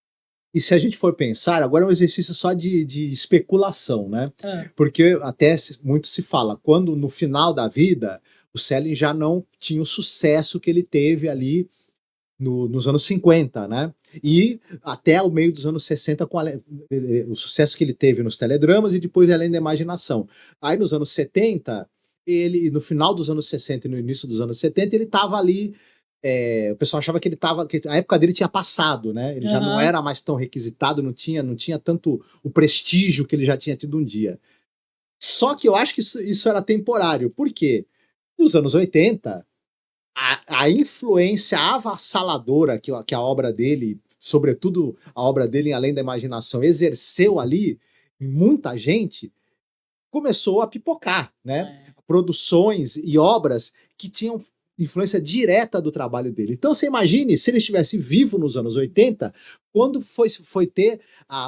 E se a gente for pensar, agora é um exercício só de especulação, né? Porque até muito se fala, quando no final da vida, o Serling já não tinha o sucesso que ele teve ali nos anos 50, né? E até o meio dos anos 60, o sucesso que ele teve nos teledramas e depois Além da Imaginação. Aí nos anos 70, no final dos anos 60 e no início dos anos 70, ele estava ali. O pessoal achava que a época dele tinha passado, né? Ele já não era mais tão requisitado, não tinha tanto o prestígio que ele já tinha tido um dia. Só que eu acho que isso era temporário. Por quê? Nos anos 80, a influência avassaladora que a obra dele, sobretudo a obra dele em Além da Imaginação, exerceu ali em muita gente, começou a pipocar, né? Produções e obras que tinham influência direta do trabalho dele. Então você imagine se ele estivesse vivo nos anos 80, quando foi ter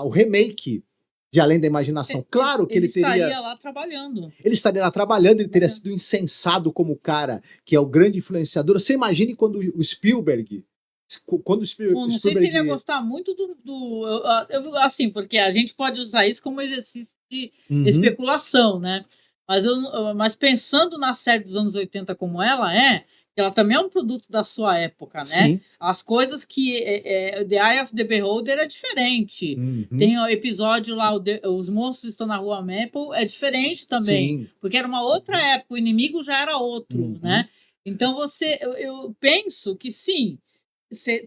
o remake de Além da Imaginação. Claro que ele estaria lá trabalhando. Ele estaria lá trabalhando, ele teria sido incensado como o cara que é o grande influenciador. Você imagine quando o Spielberg... Não sei se ele ia gostar muito assim, porque a gente pode usar isso como exercício de especulação, né? Mas pensando na série dos anos 80 como ela também é um produto da sua época, né? Sim. As coisas que The Eye of the Beholder é diferente. Tem o episódio lá, Os Monstros Estão na Rua Maple, é diferente também. Sim. Porque era uma outra época, o inimigo já era outro, né? Então eu penso que sim,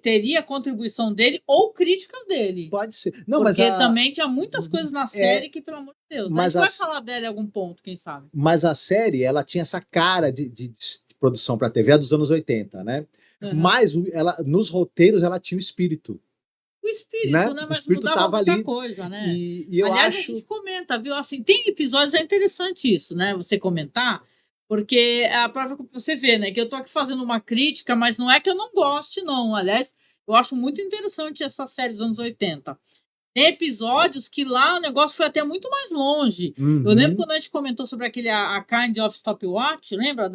teria a contribuição dele ou críticas dele. Pode ser. Não, mas Porque também tinha muitas coisas na série que, pelo amor de Deus, mas a gente vai falar dela em algum ponto, quem sabe. Mas a série, ela tinha essa cara de produção para TV dos anos 80, né? Mas ela, nos roteiros ela tinha o espírito. O espírito, né? Mas o espírito mudava tava muita ali. coisa, né? E eu Aliás, acho... a gente comenta, viu? Assim, tem episódios, é interessante isso, né? Você comentar, porque a prova que você vê, né? Que eu tô aqui fazendo uma crítica, mas não é que eu não goste, não. Aliás, eu acho muito interessante essa série dos anos 80. Tem episódios que lá o negócio foi até muito mais longe. Eu lembro quando a gente comentou sobre aquele A Kind of Stopwatch, lembra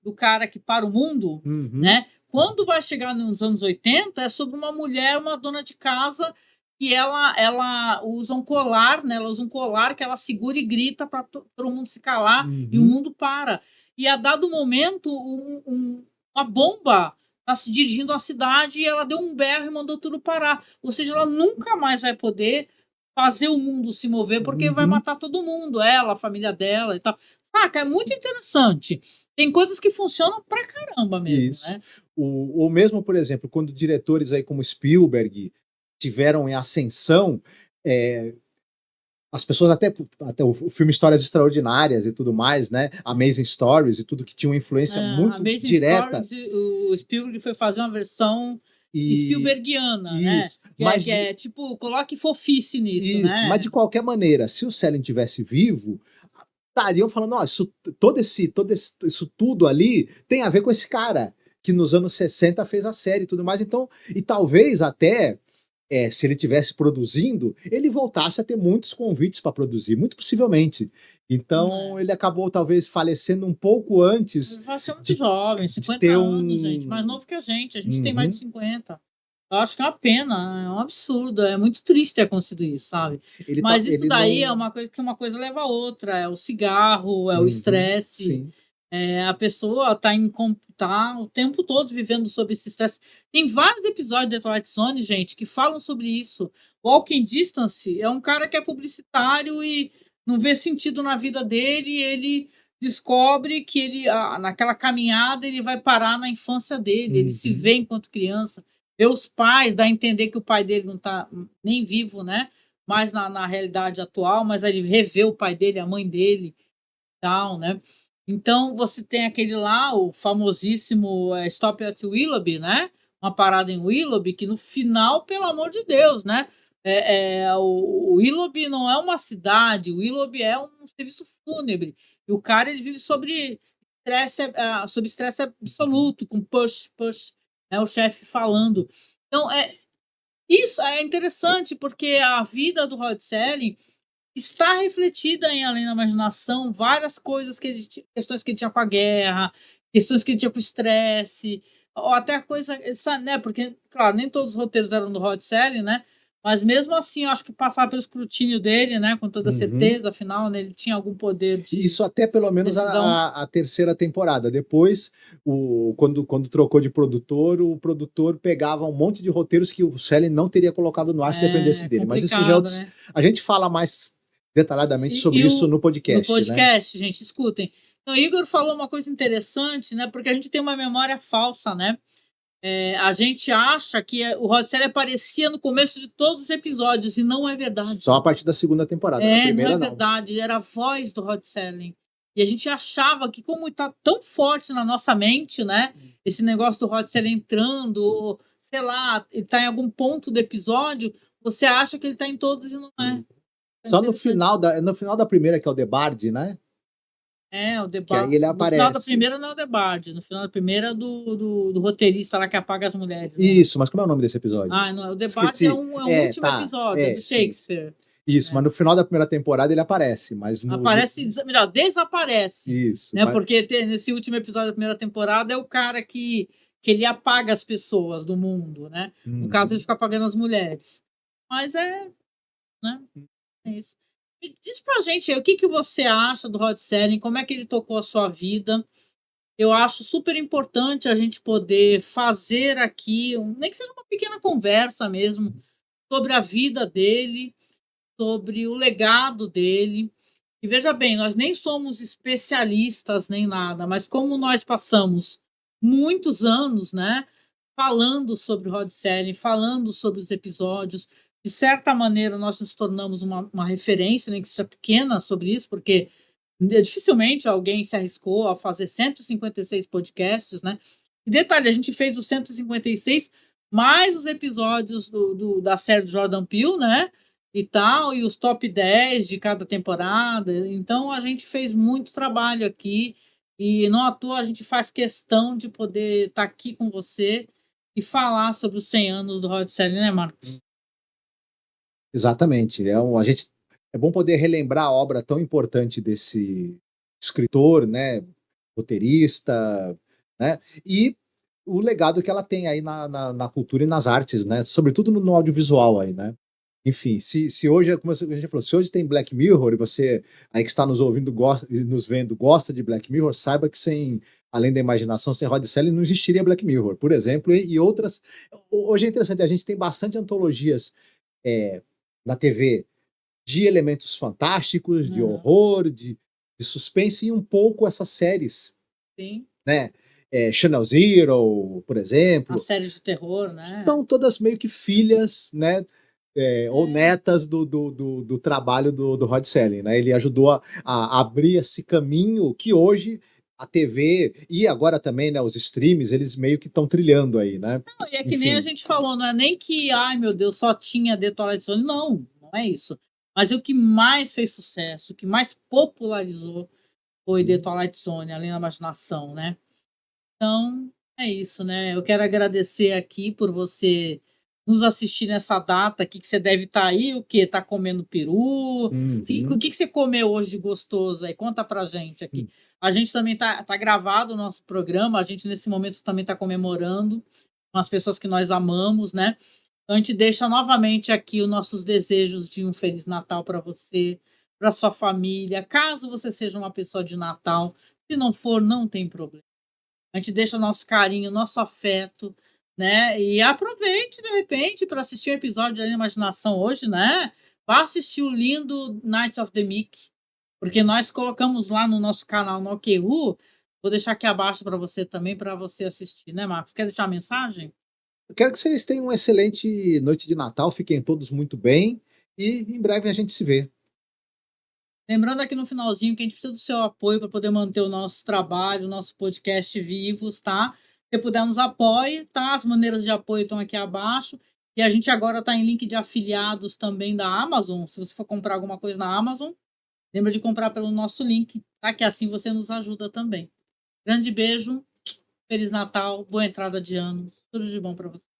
do cara que para o mundo, né? Quando vai chegar nos anos 80, é sobre uma mulher, uma dona de casa, que ela usa um colar, né? Ela usa um colar que ela segura e grita para todo mundo se calar e o mundo para. E a dado momento, uma bomba está se dirigindo à cidade e ela deu um berro e mandou tudo parar. Ou seja, ela nunca mais vai poder fazer o mundo se mover porque vai matar todo mundo, ela, a família dela e tal. Saca? É muito interessante. Tem coisas que funcionam pra caramba mesmo, Isso. né? Ou mesmo, por exemplo, quando diretores aí como Spielberg tiveram em ascensão, as pessoas até o filme Histórias Extraordinárias e tudo mais, né? Amazing Stories e tudo que tinha uma influência muito Amazing direta. Stories, o Spielberg foi fazer uma versão Spielbergiana, né? Mas que é tipo, coloque fofice nisso, né? Mas de qualquer maneira, se o Selen tivesse vivo, estariam falando, ó, isso tudo ali tem a ver com esse cara que nos anos 60 fez a série e tudo mais. Então, e talvez até se ele tivesse produzindo, ele voltasse a ter muitos convites para produzir, muito possivelmente. Então, ele acabou talvez falecendo um pouco antes. Vai ser muito jovem, 50 anos, gente, mais novo que a gente tem mais de 50. Eu acho que é uma pena, é um absurdo, é muito triste ter acontecido isso, sabe? Mas isso daí é uma coisa que uma coisa leva a outra, é o cigarro, é o estresse. A pessoa tá o tempo todo vivendo sob esse estresse. Tem vários episódios de The Twilight Zone, gente, que falam sobre isso. Walking Distance é um cara que é publicitário e não vê sentido na vida dele, e ele descobre que ele, naquela caminhada, ele vai parar na infância dele, ele se vê enquanto criança, vê os pais, dá a entender que o pai dele não está nem vivo, né? Mais na realidade atual, mas ele revê o pai dele, a mãe dele, tal, né? Então, você tem aquele lá, o famosíssimo Stop at Willoughby, né? Uma parada em Willoughby, que no final, pelo amor de Deus, né? O Willoughby não é uma cidade, o Willoughby é um serviço fúnebre. E o cara, ele vive sobre estresse absoluto, com push, né? O chefe falando. Então, isso é interessante, porque a vida do Rod Serling está refletida em Além da Imaginação, várias coisas questões que ele tinha com a guerra, questões que ele tinha com o estresse, ou até coisa, né? Porque, claro, nem todos os roteiros eram do Rod Serling, né? Mas mesmo assim, eu acho que passava pelo escrutínio dele, né? Com toda certeza, afinal, né, ele tinha algum poder de Isso até pelo menos a terceira temporada. Depois, quando trocou de produtor, o produtor pegava um monte de roteiros que o Serling não teria colocado no ar se dependesse dele. Mas isso já né? A gente fala mais detalhadamente sobre isso no podcast. No podcast, né? Gente, escutem. Então, o Igor falou uma coisa interessante, né? Porque a gente tem uma memória falsa, né? A gente acha que o Rod Serling aparecia no começo de todos os episódios, e não é verdade. Só a partir da segunda temporada. Na primeira, não é verdade. Era a voz do Rod Serling. E a gente achava que, como está tão forte na nossa mente, né? Esse negócio do Rod Serling entrando, ou, sei lá, ele está em algum ponto do episódio, você acha que ele está em todos e não é. Só no final da primeira, que é o The Bard, né? O The Bard. Que aí ele aparece. No final da primeira não é o The Bard. No final da primeira é do roteirista lá que apaga as mulheres. Isso, mas como é o nome desse episódio? Não, o The Bard é um último episódio, do Shakespeare. Isso, mas no final da primeira temporada ele aparece. Melhor, desaparece. Isso. Né? Porque nesse último episódio da primeira temporada é o cara que ele apaga as pessoas do mundo, né? No caso, ele fica apagando as mulheres. Mas né? É isso. E diz pra gente aí, o que você acha do Rod Serling, como é que ele tocou a sua vida? Eu acho super importante a gente poder fazer aqui, nem que seja uma pequena conversa mesmo, sobre a vida dele, sobre o legado dele. E veja bem, nós nem somos especialistas nem nada, mas como nós passamos muitos anos, né, falando sobre o Rod Serling, falando sobre os episódios. De certa maneira, nós nos tornamos uma referência, nem que seja pequena, sobre isso, porque dificilmente alguém se arriscou a fazer 156 podcasts, né? E detalhe, a gente fez os 156 mais os episódios da série do Jordan Peele, né? E tal, e os top 10 de cada temporada. Então a gente fez muito trabalho aqui e não à toa a gente faz questão de poder estar aqui com você e falar sobre os 100 anos do Rod Serling, né, Marcos? Exatamente. É bom poder relembrar a obra tão importante desse escritor, né, roteirista, né, e o legado que ela tem aí na cultura e nas artes, né, sobretudo no audiovisual aí, né. Enfim, se hoje, como a gente falou, se hoje tem Black Mirror e você aí que está nos ouvindo e nos vendo gosta de Black Mirror, saiba que além da imaginação, sem Rod Serling não existiria Black Mirror, por exemplo, e outras. Hoje é interessante, a gente tem bastante antologias na TV de elementos fantásticos, de horror, de suspense e um pouco essas séries, Sim. né? Channel Zero, por exemplo. As séries de terror, né? São todas meio que filhas, né? Ou netas do trabalho do Rod Serling, né? Ele ajudou a abrir esse caminho que hoje a TV e agora também, né, os streams, eles meio que estão trilhando aí, né? Não, e é que nem a gente falou, não é nem que, ai meu Deus, só tinha The Twilight Zone, não é isso. Mas o que mais fez sucesso, o que mais popularizou foi The Twilight Zone, Além da Imaginação, né? Então, é isso, né? Eu quero agradecer aqui por você nos assistir nessa data aqui, que você deve estar aí, o quê? Tá comendo peru? O que você comeu hoje de gostoso aí? Conta pra gente aqui. A gente também tá gravado o nosso programa, a gente nesse momento também tá comemorando com as pessoas que nós amamos, né? Então, a gente deixa novamente aqui os nossos desejos de um Feliz Natal para você, para sua família, caso você seja uma pessoa de Natal. Se não for, não tem problema. A gente deixa nosso carinho, nosso afeto, né? E aproveite, de repente, para assistir o episódio da Imaginação hoje, né? Vá assistir o lindo Night of the Mickey, porque nós colocamos lá no nosso canal no OKU. Vou deixar aqui abaixo para você também, para você assistir, né, Marcos? Quer deixar uma mensagem? Eu quero que vocês tenham uma excelente noite de Natal, fiquem todos muito bem e em breve a gente se vê. Lembrando aqui no finalzinho que a gente precisa do seu apoio para poder manter o nosso trabalho, o nosso podcast vivos, tá? Se puder, nos apoie, tá? As maneiras de apoio estão aqui abaixo. E a gente agora está em link de afiliados também da Amazon. Se você for comprar alguma coisa na Amazon, lembra de comprar pelo nosso link, tá? Que assim você nos ajuda também. Grande beijo, Feliz Natal, boa entrada de ano, tudo de bom para você.